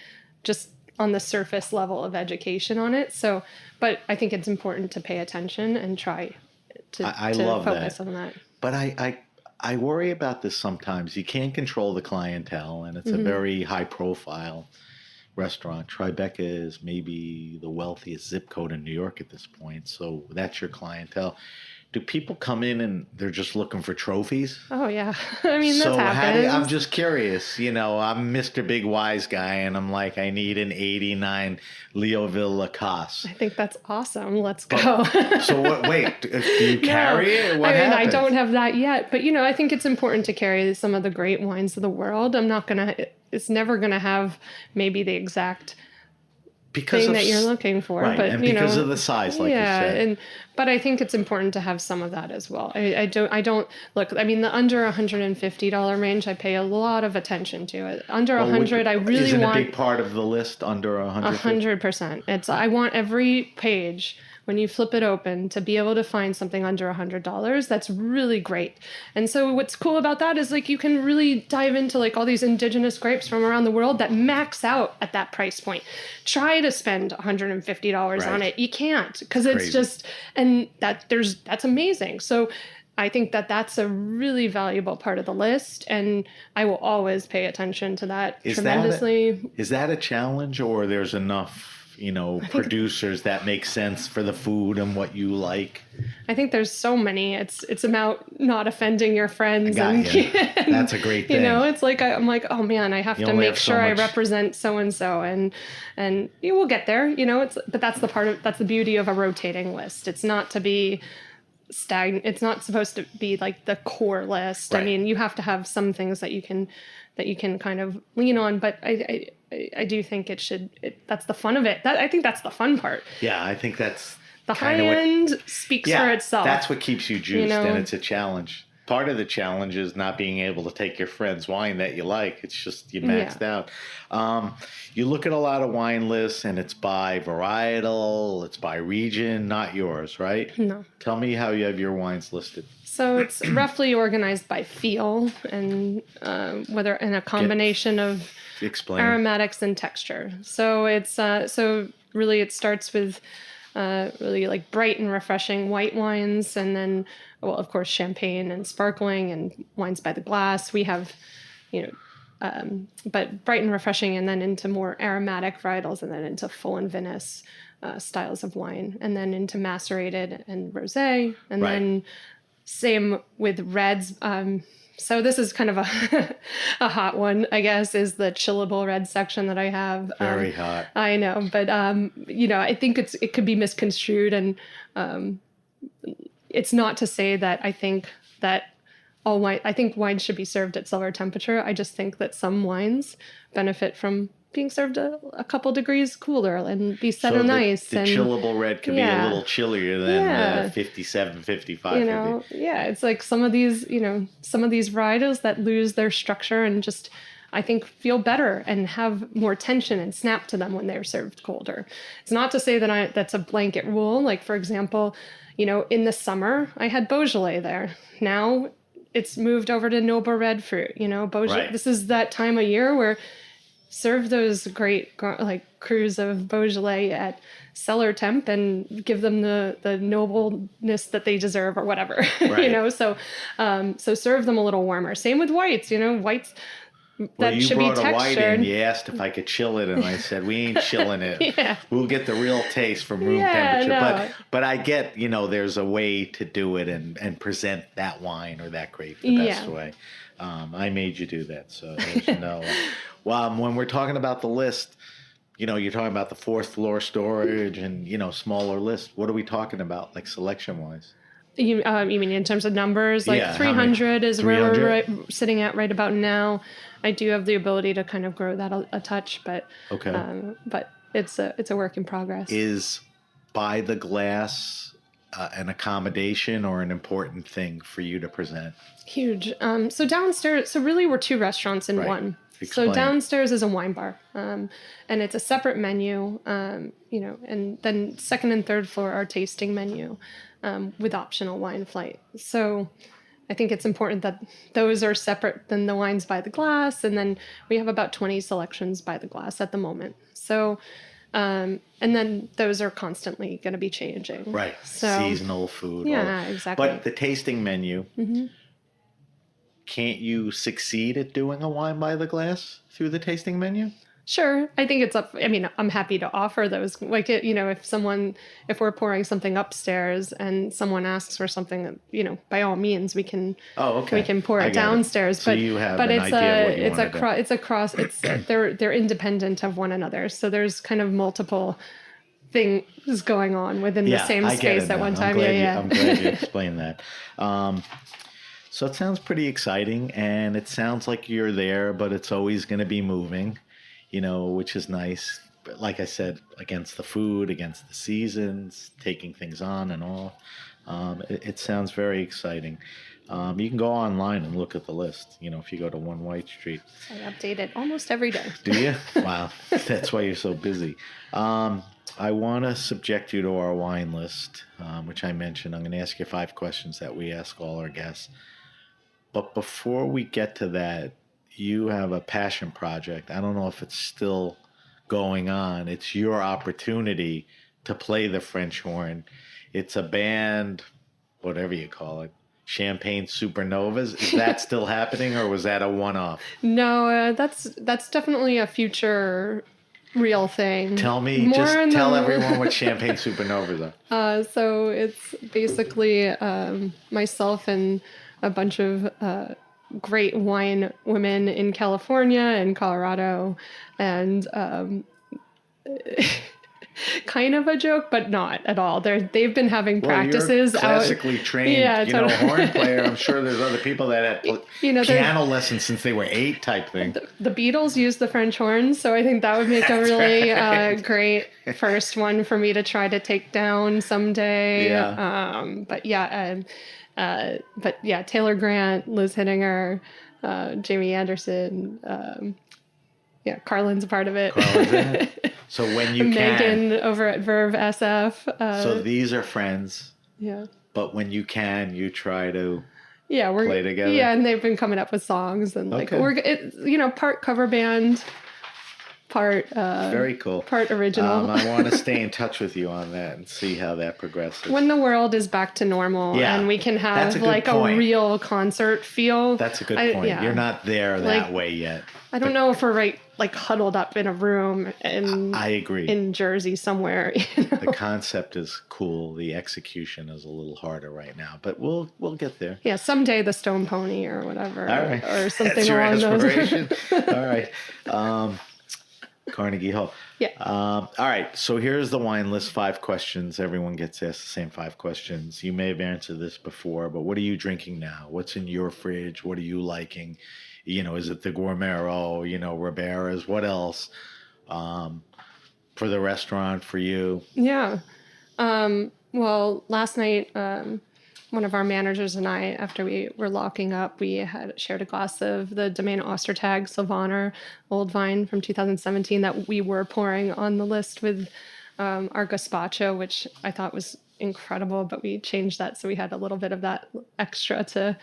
just on the surface level of education on it. So, but I think it's important to pay attention and try to love focus that. on that. But I worry about this sometimes. You can't control the clientele, and it's a very high profile restaurant. Tribeca is maybe the wealthiest zip code in New York at this point. So that's your clientele. Do people come in and they're just looking for trophies? Oh, yeah. I mean, that's happens. I'm just curious. I'm Mr. Big Wise Guy, and I'm like, I need an 89 Leoville Lacoste. I think that's awesome. Let's go. So what? Wait, do you carry it? What happens? I don't have that yet. But, I think it's important to carry some of the great wines of the world. It's never going to have maybe the exact thing that you're looking for, right, but and because of the size, like you said. But I think it's important to have some of that as well. I don't look. I mean, the under $150 range, I pay a lot of attention to it. Under 100, I really isn't want a big part of the list. Under 100%. I want every page when you flip it open to be able to find something under $100. That's really great. And so what's cool about that is like you can really dive into like all these indigenous grapes from around the world that max out at that price point. Try to spend $150 on it. You can't, because it's just, and that's amazing. So I think that that's a really valuable part of the list, and I will always pay attention to that tremendously. Is that a challenge, or there's enough producers that make sense for the food and what you like? I think there's so many. It's about not offending your friends. That's a great thing. It's like I'm like, oh man, I have to make sure I represent so and so, and you will get there. But that's the beauty of a rotating list. It's not to be stagnant. It's not supposed to be like the core list. Right. I mean, you have to have some things that you can kind of lean on, but I do think that's the fun of it. I think that's the fun part. Yeah, I think that's The high end speaks for itself. That's what keeps you juiced, and it's a challenge. Part of the challenge is not being able to take your friend's wine that you like. It's just you maxed out. You look at a lot of wine lists, and it's by varietal, it's by region, not yours, right? No. Tell me how you have your wines listed. So it's roughly organized by feel, and whether in a combination of aromatics and texture. So it's really it starts with really like bright and refreshing white wines, and then, well, of course, champagne and sparkling and wines by the glass. We have, but bright and refreshing, and then into more aromatic varietals, and then into full and vinous styles of wine, and then into macerated and rosé, and then same with reds. So this is kind of a hot one, I guess, is the chillable red section that I have. Very hot. I know, but I think it could be misconstrued, and it's not to say that I think that all wine. I think wine should be served at cellar temperature. I just think that some wines benefit from being served a couple degrees cooler and be set on ice. The chillable red can be a little chillier than 57, 55. It's like some of these varietals that lose their structure and just, I think, feel better and have more tension and snap to them when they're served colder. It's not to say that that's a blanket rule. Like, for example, in the summer, I had Beaujolais there. Now it's moved over to Noble Red Fruit. Beaujolais. This is that time of year where serve those great crus of Beaujolais at cellar temp and give them the nobleness that they deserve, or whatever. So serve them a little warmer. Same with whites. Whites that should be textured. You brought a white in. You asked if I could chill it, and I said we ain't chilling it. We'll get the real taste from room temperature. No. But I get there's a way to do it and present that wine or that grape the best way. I made you do that, so well, when we're talking about the list, you're talking about the fourth floor storage and smaller list. What are we talking about, like selection wise? You mean in terms of numbers? Like 300 is 300? Where we're sitting at right about now. I do have the ability to kind of grow that a touch, but but it's a work in progress. Is by the glass an accommodation or an important thing for you to present? Huge. So downstairs, really we're two restaurants in one. Explain. So downstairs is a wine bar, and it's a separate menu, and then second and third floor are tasting menu with optional wine flight. So I think it's important that those are separate than the wines by the glass, and then we have about 20 selections by the glass at the moment. So, and then those are constantly going to be changing. Right. So, seasonal food. Yeah, exactly. But the tasting menu... Mm-hmm. Can't you succeed at doing a wine by the glass through the tasting menu? Sure. I think it's up. I mean, I'm happy to offer those. Like, if we're pouring something upstairs and someone asks for something, by all means, we can. Oh, okay. We can pour it downstairs. So you have an idea of what you want to do. They're independent of one another. So there's kind of multiple things going on within the same space at one time. I'm glad you explained that. So it sounds pretty exciting, and it sounds like you're there, but it's always going to be moving, which is nice. But like I said, against the food, against the seasons, taking things on and off. It sounds very exciting. You can go online and look at the list, if you go to One White Street. I update it almost every day. Do you? Wow. That's why you're so busy. I want to subject you to our wine list, which I mentioned. I'm going to ask you 5 questions that we ask all our guests. But before we get to that, you have a passion project. I don't know if it's still going on. It's your opportunity to play the French horn. It's a band, whatever you call it, Champagne Supernovas. Is that still happening, or was that a one-off? No, that's definitely a future real thing. Tell everyone what Champagne Supernovas are. So it's basically myself and a bunch of great wine women in California and Colorado, and kind of a joke, but not at all. They've been having practices you're classically out. trained, Yeah, totally. horn player. I'm sure there's other people that had piano lessons since they were 8 type thing. The Beatles used the French horn, so I think that would make a really great first one for me to try to take down someday. Yeah. But Taylor Grant, Liz Hittinger, Jamie Anderson, Carlin's a part of it. Carlin's in it. So when you Megan over at Verve SF. So these are friends. Yeah. But when you can, you try to we're play together. Yeah, and they've been coming up with songs and we're part cover band, part very cool, part original. I want to stay in touch with you on that and see how that progresses. When the world is back to normal and we can have a real concert feel. That's a good point. Yeah. You're not there that way yet. I don't know if we're huddled up in a room and I agree. In Jersey somewhere. The concept is cool. The execution is a little harder right now, but we'll get there. Yeah, someday the Stone Pony or whatever. All right. Or something That's your along inspiration. those. All right. Carnegie Hall. Yeah. All right. So here's the wine list. 5 questions. Everyone gets asked the same 5 questions. You may have answered this before, but what are you drinking now? What's in your fridge? What are you liking? Is it the Gourmero, Ribera's? What else? For the restaurant, for you? Yeah. Well, last night, one of our managers and I, after we were locking up, we had shared a glass of the Domaine Ostertag Sylvaner Old Vine from 2017 that we were pouring on the list with our gazpacho, which I thought was incredible, but we changed that so we had a little bit of that extra to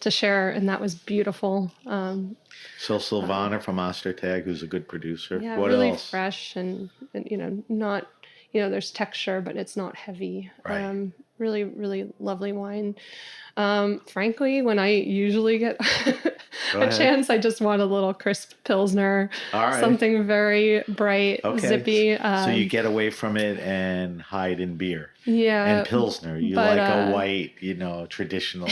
share, and that was beautiful. So Sylvaner from Ostertag, who's a good producer. Yeah, what really else? Fresh and not there's texture, but it's not heavy. Right. Really, really lovely wine. Frankly, when I usually get a chance, I just want a little crisp Pilsner. All right. Something very bright, zippy. So you get away from it and hide in beer. Yeah. And Pilsner. You like a white, traditional.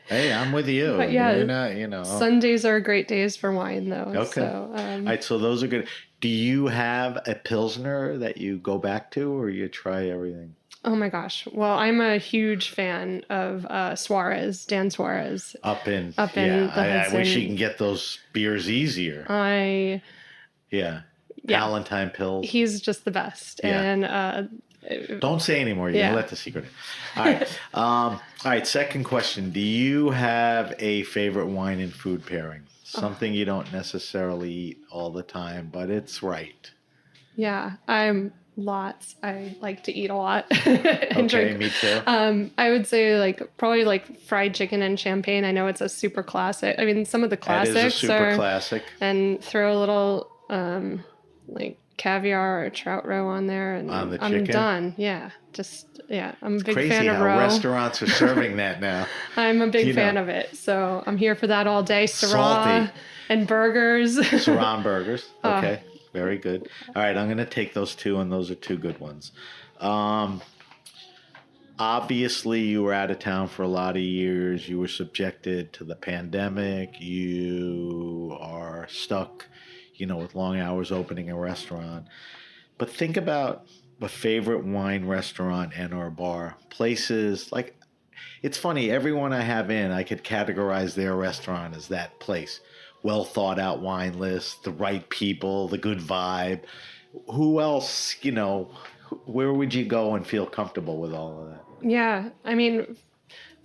Hey, I'm with you. But yeah, you're not, Sundays are great days for wine, though. Okay. So, all right, so those are good. Do you have a Pilsner that you go back to, or you try everything? Oh my gosh. Well, I'm a huge fan of Suarez, Dan Suarez. Up in the Hudson. I wish you can get those beers easier. Yeah. Valentine Pils. He's just the best. Yeah. And don't say anymore. You can let the secret in. All right. All right. Second question. Do you have a favorite wine and food pairing? Something you don't necessarily eat all the time, but it's right. Yeah. Lots. I like to eat a lot. And drink. Me too. I would say probably fried chicken and champagne. I know it's a super classic. I mean, some of the classics that is a super classic. And throw a little caviar or trout roe on there, and on the I'm chicken? Done. Yeah, I'm a big crazy fan of how roe. Restaurants are serving that now. I'm a big fan of it, so I'm here for that all day. Syrah Salty. And burgers. Syrah burgers. Okay. Very good. All right, I'm going to take those 2, and those are 2 good ones. Obviously, you were out of town for a lot of years. You were subjected to the pandemic. You are stuck, with long hours opening a restaurant. But think about a favorite wine restaurant and or bar. Places it's funny, everyone I have in, I could categorize their restaurant as that place. Well thought out wine list, the right people, the good vibe. Who else, where would you go and feel comfortable with all of that? Yeah. I mean,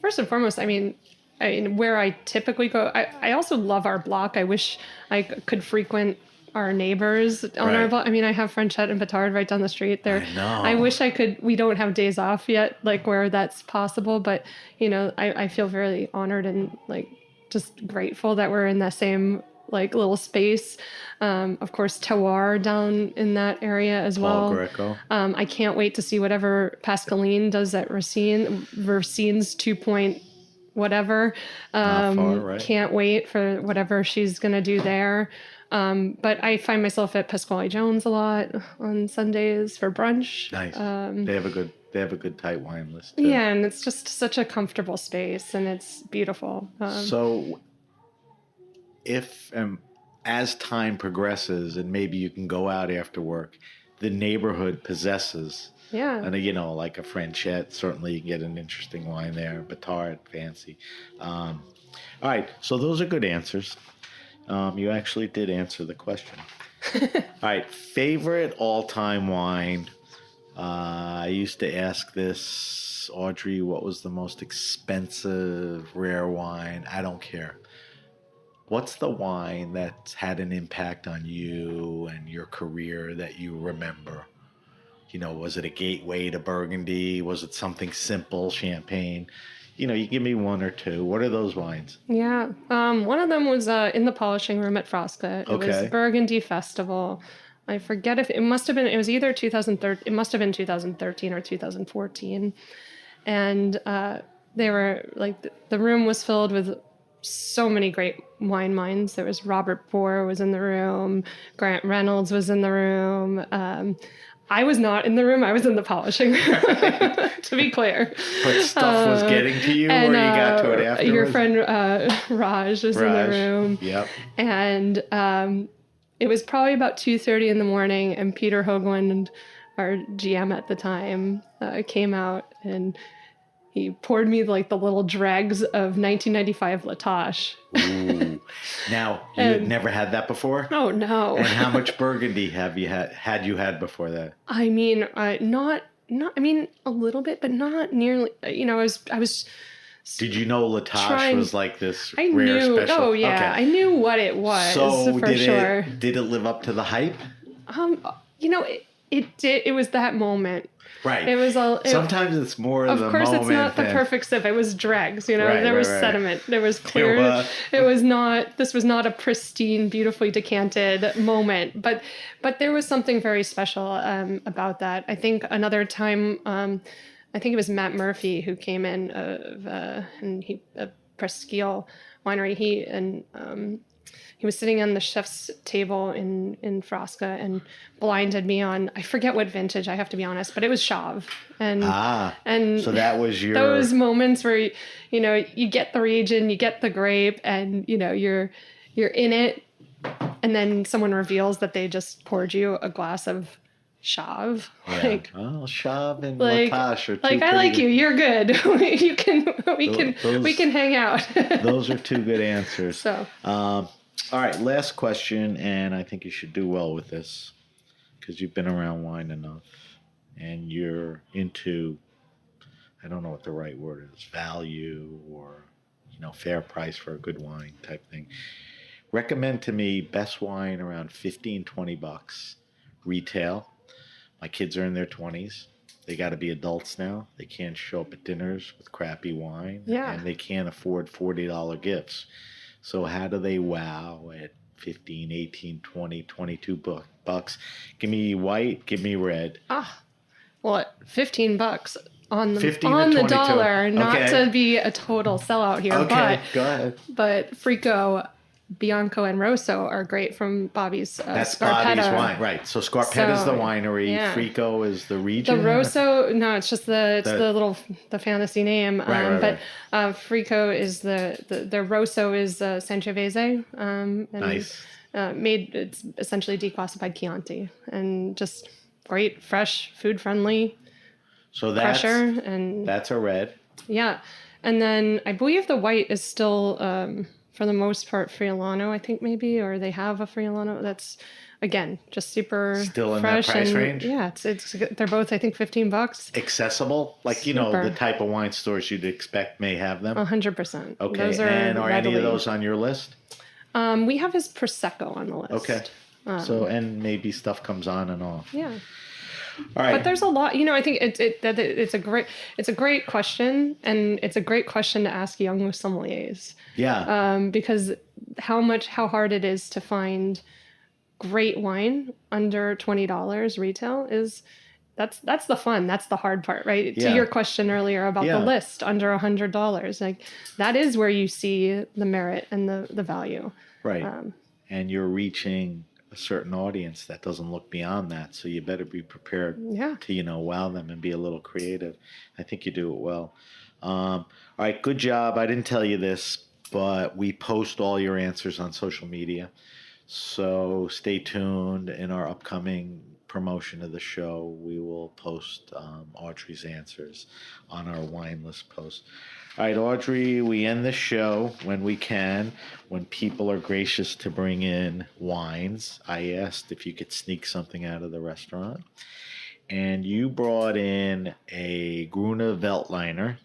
first and foremost, where I typically go, I also love our block. I wish I could frequent our neighbors on our block. I mean, I have Frenchette and Batard right down the street there. I know. I wish I could. We don't have days off yet, where that's possible. But, I feel very honored and just grateful that we're in the same little space. Of course, Terroir down in that area as well. Paul Greco. I can't wait to see whatever Pascaline does at Racine's 2 point whatever. Not far, right? Can't wait for whatever she's gonna do there. But I find myself at Pasquale Jones a lot on Sundays for brunch. Nice. They have a good tight wine list too. Yeah, and it's just such a comfortable space, and it's beautiful. So, if as time progresses, and maybe you can go out after work, the neighborhood possesses. Yeah. And, like a Franchette, certainly you can get an interesting wine there. Batard, fancy. All right, so those are good answers. You actually did answer the question. All right, favorite all-time wine. I used to ask this, Audrey, what was the most expensive rare wine? I don't care. What's the wine that's had an impact on you and your career that you remember? Was it a gateway to Burgundy? Was it something simple, champagne? You give me one or two. What are those wines? Yeah. One of them was in the polishing room at Frasca. It was Burgundy Festival. I forget if it was either 2013, it must have been 2013 or 2014. And they were like, the room was filled with so many great wine minds. There was Robert Bohr was in the room. Grant Reynolds was in the room. I was not in the room. I was in the polishing room, to be clear. But stuff was getting to you, or you got to it afterwards? Your friend Raj was in the room. Yep. And it was probably about 2:30 in the morning, and Peter Hoagland, our GM at the time, came out, and he poured me like the little dregs of 1995 La Tâche. Ooh. Now, you had never had that before? Oh, no. And how much Burgundy have you had before that? I mean, not. I mean, a little bit, but not nearly. I was. Did you know La Tâche was like this rare knew, special? Oh yeah, okay. I knew what it was. So for sure. Did it live up to the hype? It did. It was that moment. Right. It was sometimes it's more the moment. Of course, it's not the perfect sip. It was dregs. There was sediment. There was clear. It was not. This was not a pristine, beautifully decanted moment. But there was something very special about that. I think another time. I think it was Matt Murphy who came in and he Presqu'île winery. He was sitting on the chef's table in Frasca and blinded me on, I forget what vintage, I have to be honest, but it was Chave. And so that was those moments where you get the region, you get the grape, and you're in it, and then someone reveals that they just poured you a glass of Chave. Yeah. Chave and La Tâche are two I like you. You're good. we can hang out. Those are two good answers. So. All right, last question, and I think you should do well with this because you've been around wine enough and you're into, I don't know what the right word is, value or, fair price for a good wine type thing. Recommend to me best wine around $15-20 retail. My kids are in their 20s. They got to be adults now. They can't show up at dinners with crappy wine. Yeah. And they can't afford $40 gifts. So how do they wow at 15, 18, 20, 22 bucks? Give me white, give me red. Well, $15 on the dollar, not to be a total sellout here. Okay, go ahead. But Frico, Bianco, and Rosso are great from Bobby's That's Scarpetta. Bobby's wine, right? So Scarpetta is the winery. Yeah. Frico is the region. The Rosso, no, it's just the fantasy name. Right. But Frico is the Rosso is Sangiovese. And, nice. It's essentially declassified Chianti, and just great, fresh, food friendly. So that's pressure, and that's a red. Yeah, and then I believe the white is still. For the most part, Friulano, I think maybe, or they have a Friulano. That's, again, just super still in fresh that price range. Yeah, they're both, I think, $15. Accessible, like the type of wine stores you'd expect may have them. 100%. Okay, those are and are readily. any of those on your list? We have his Prosecco on the list. Okay, and maybe stuff comes on and off. Yeah. All right. But there's a lot, I think it's a great question, and it's a great question to ask young sommeliers. Yeah. Because how hard it is to find great wine under $20 retail that's the fun. That's the hard part, right? Yeah. To your question earlier about the list under $100, like that is where you see the merit and the value. Right. And you're reaching a certain audience that doesn't look beyond that, so you better be prepared to wow them and be a little creative. I think you do it well. All right, good job. I didn't tell you this, but we post all your answers on social media, so stay tuned in our upcoming promotion of the show, we will post Audrey's answers on our wine list post. All right, Audrey, we end the show when we can, when people are gracious to bring in wines. I asked if you could sneak something out of the restaurant. And you brought in a Gruner Veltliner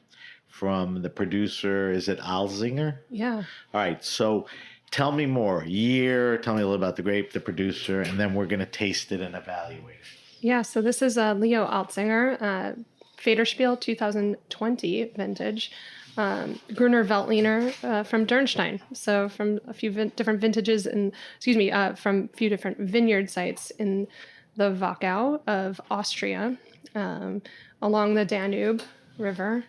from the producer, is it Alzinger? Yeah. All right, so tell me more. Year, tell me a little about the grape, the producer, and then we're going to taste it and evaluate it. Yeah, so this is Leo Alzinger, Federspiel 2020 vintage. Gruner Veltliner from Dürnstein. So from a few different vintages from a few different vineyard sites in the Wachau of Austria, along the Danube River.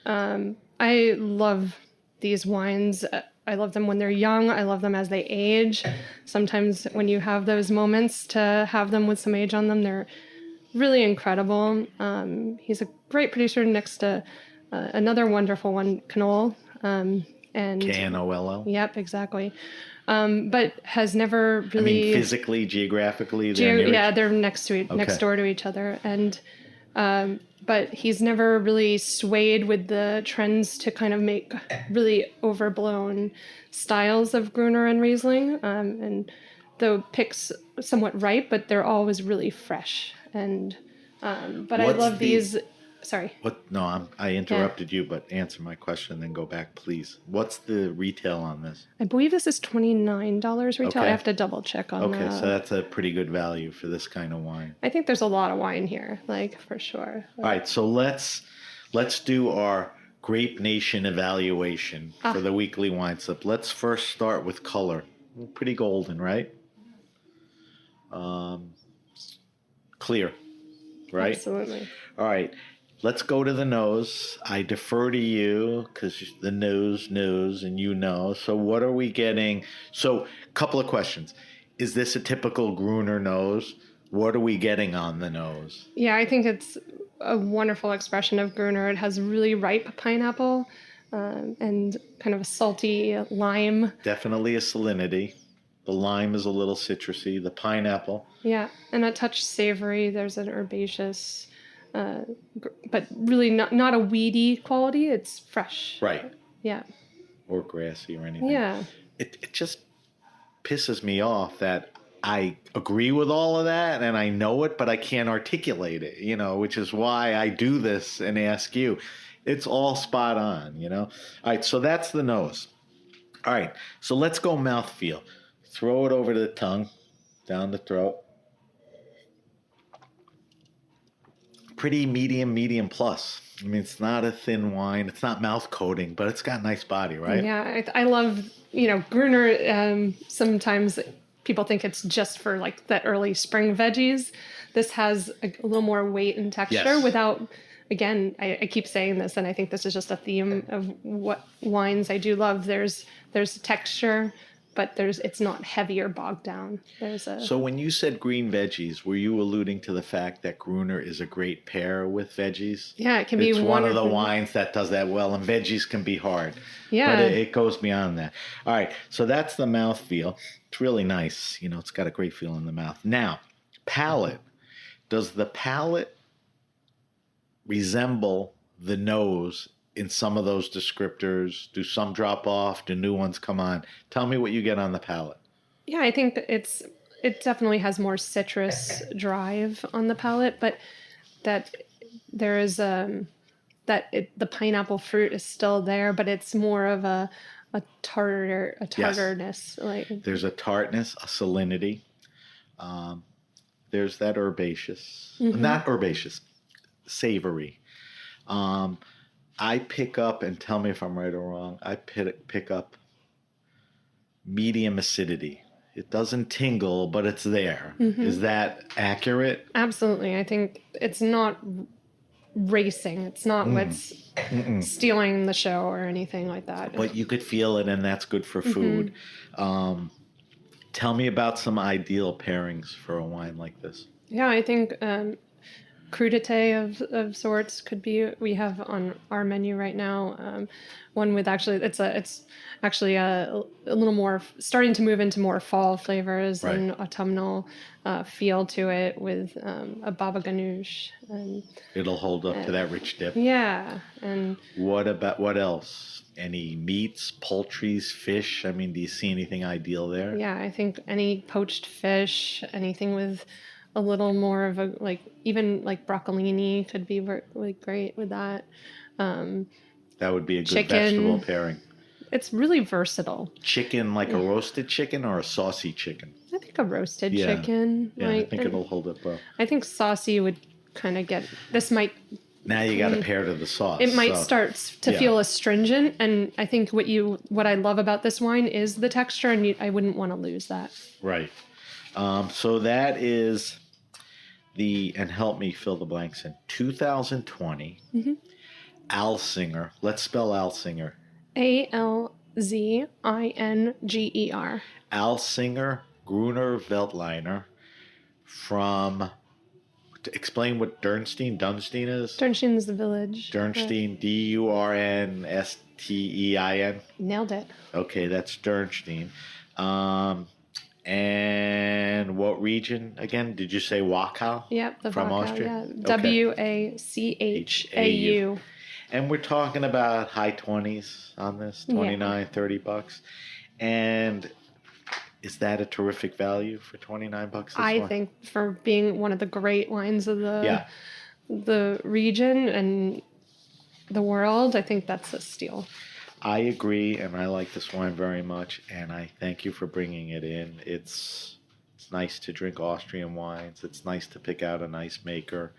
I love these wines. I love them when they're young. I love them as they age. Sometimes when you have those moments to have them with some age on them, they're really incredible. He's a great producer next to another wonderful one, Knoll. And Knoll. Yep, exactly. But has never really... I mean, physically, geographically, they're next door to each other. And but he's never really swayed with the trends to kind of make really overblown styles of Gruner and Riesling. And the picks somewhat ripe, but they're always really fresh. And but I love these... Sorry. What? No, I interrupted you, but answer my question, then go back, please. What's the retail on this? I believe this is $29 retail. Okay. I have to double check on that. Okay, so that's a pretty good value for this kind of wine. I think there's a lot of wine here, for sure. All right, so let's do our Grape Nation evaluation for the weekly wine slip. Let's first start with color. Pretty golden, right? Clear, right? Absolutely. All right. Let's go to the nose. I defer to you because the nose knows and you know. So what are we getting? So a couple of questions. Is this a typical Gruner nose? What are we getting on the nose? Yeah, I think it's a wonderful expression of Gruner. It has really ripe pineapple and kind of a salty lime. Definitely a salinity. The lime is a little citrusy. The pineapple. Yeah, and a touch savory. There's an herbaceous... but really not a weedy quality. It's fresh. Right. Yeah. Or grassy or anything. Yeah. It just pisses me off that I agree with all of that and I know it, but I can't articulate it, which is why I do this and ask you. It's all spot on, All right, so that's the nose. All right, so let's go mouthfeel. Throw it over to the tongue, down the throat. Pretty medium plus. I mean, it's not a thin wine. It's not mouth coating, but it's got a nice body, right? Yeah, I love, Gruner. Sometimes people think it's just for that early spring veggies. This has a little more weight and texture without, again, I keep saying this, and I think this is just a theme of what wines I do love. There's texture, but it's not heavy or bogged down. So when you said green veggies, were you alluding to the fact that Gruner is a great pair with veggies? Yeah, it can be. It's one of the wines that does that well, and veggies can be hard. Yeah. But it goes beyond that. All right, so that's the mouthfeel. It's really nice. It's got a great feel in the mouth. Now, palate. Does the palate resemble the nose in some of those descriptors? Do some drop off? Do new ones come on? Tell me what you get on the palate. Yeah, I think it definitely has more citrus drive on the palate, but that there is the pineapple fruit is still there, but it's more of a tartarness. Yes. There's a tartness, a salinity. There's that herbaceous, not herbaceous, savory. I pick up, and tell me if I'm right or wrong, I pick up medium acidity. It doesn't tingle, but it's there. Mm-hmm. Is that accurate? Absolutely. I think it's not racing. It's not what's stealing the show or anything like that. But you could feel it, and that's good for food. Tell me about some ideal pairings for a wine like this. Yeah, I think crudité of sorts could be. We have on our menu right now one with it's actually a little more starting to move into more fall flavors Right. and autumnal feel to it with a baba ganoush. And It'll hold up to that rich dip. yeah, and What else? Any meats, poultries, fish? I mean, do you see anything ideal there? yeah, I think any poached fish, anything with a little more of a even broccolini could be really great with that. That would be a good Chicken. vegetable pairing. It's really versatile. Chicken, like a roasted chicken or a saucy chicken? I think a roasted Yeah. chicken. Yeah, I think it'll hold up well. I think saucy would kind of get. This might. Now you got to pair to the sauce. It might start to feel astringent, and I think what I love about this wine is the texture, and I wouldn't want to lose that. Right. So that is and help me fill the blanks in, 2020, Alzinger. Let's spell Alzinger. Alzinger. Alzinger Gruner Veltliner from, to explain what Dunsteen is? Dunsteen is the village. Dunsteen, Durnstein. Nailed it. Okay, that's Dunsteen. And what region again? Did you say Wachau? Yep, the from Wachau, Austria. Yeah. Okay. Wachau. And we're talking about high 20s on this, $29-$30. And is that a terrific value for $29? I think for being one of the great wines of the region and the world, I think that's a steal. I agree, and I like this wine very much, and I thank you for bringing it in. It's nice to drink Austrian wines. It's nice to pick out a nice maker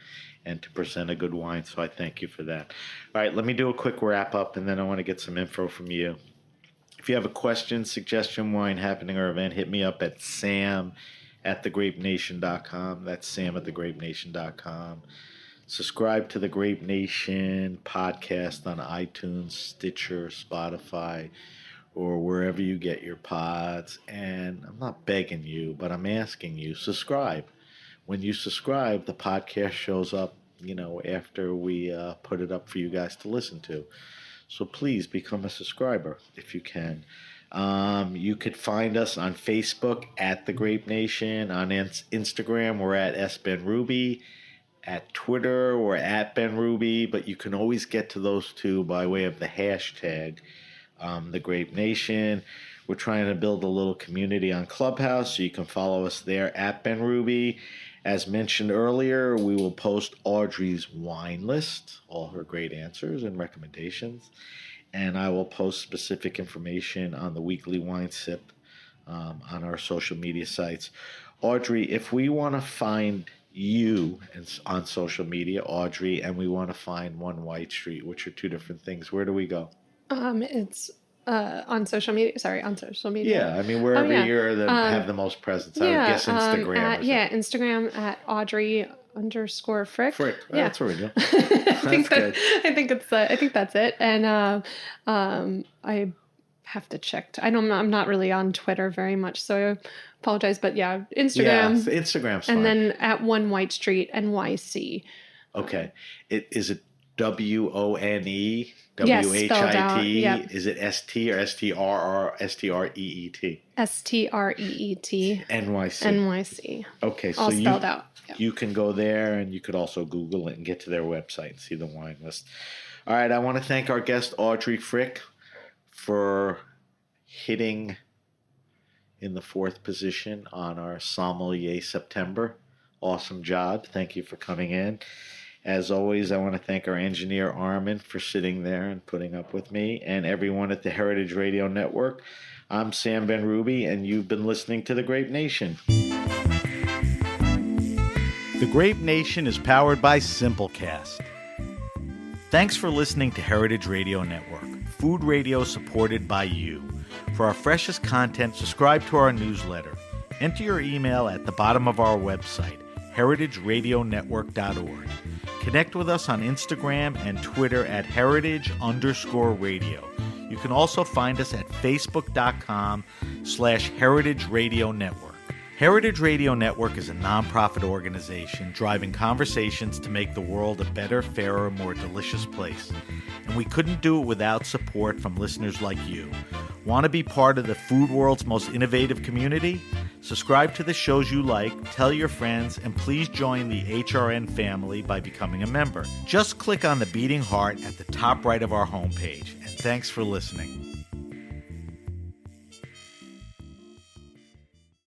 and to present a good wine, so I thank you for that. All right, let me do a quick wrap-up, and then I want to get some info from you. If you have a question, suggestion, wine, happening, or event, hit me up at sam@thegrapenation.com. That's sam@thegrapenation.com. Subscribe to the Grape Nation podcast on iTunes, Stitcher, Spotify, or wherever you get your pods. And I'm not begging you, but I'm asking you, subscribe. When you subscribe, the podcast shows up, after we put it up for you guys to listen to. So please become a subscriber if you can. You could find us on Facebook at The Grape Nation. On Instagram, we're at SBenRuby. At Twitter, we're at BenRuby. But you can always get to those two by way of the hashtag, The Grape Nation. We're trying to build a little community on Clubhouse, so you can follow us there at BenRuby. As mentioned earlier, we will post Audrey's wine list, all her great answers and recommendations. And I will post specific information on the weekly wine sip on our social media sites. Audrey, if we want to find you on social media, Audrey, and we want to find One White Street, which are two different things, where do we go? It's on social media. On social media. Yeah, I mean, wherever you're have the most presence. I would guess Instagram. Instagram at Audrey_Frick. Frick. Oh, yeah, that's original. I think that's it. And I have to check. I'm not really on Twitter very much, so I apologize. But yeah, Instagram. Yeah, Instagram's fine. And then at One White Street, NYC. Okay. Is it WONE? Yes, spelled out, yep. Is it ST or STREET? STREET. NYC. Okay, so all spelled out. Yep. You can go there, and you could also Google it and get to their website and see the wine list. All right, I want to thank our guest Audrey Frick for hitting in the 4th position on our Sommelier September. Awesome job. Thank you for coming in. As always, I want to thank our engineer, Armin, for sitting there and putting up with me, and everyone at the Heritage Radio Network. I'm Sam BenRuby, and you've been listening to The Grape Nation. The Grape Nation is powered by Simplecast. Thanks for listening to Heritage Radio Network, food radio supported by you. For our freshest content, subscribe to our newsletter. Enter your email at the bottom of our website, heritageradionetwork.org. Connect with us on Instagram and Twitter at heritage_radio. You can also find us at facebook.com/Heritage Radio Network. Heritage Radio Network is a nonprofit organization driving conversations to make the world a better, fairer, more delicious place. And we couldn't do it without support from listeners like you. Want to be part of the food world's most innovative community? Subscribe to the shows you like, tell your friends, and please join the HRN family by becoming a member. Just click on the beating heart at the top right of our homepage. And thanks for listening.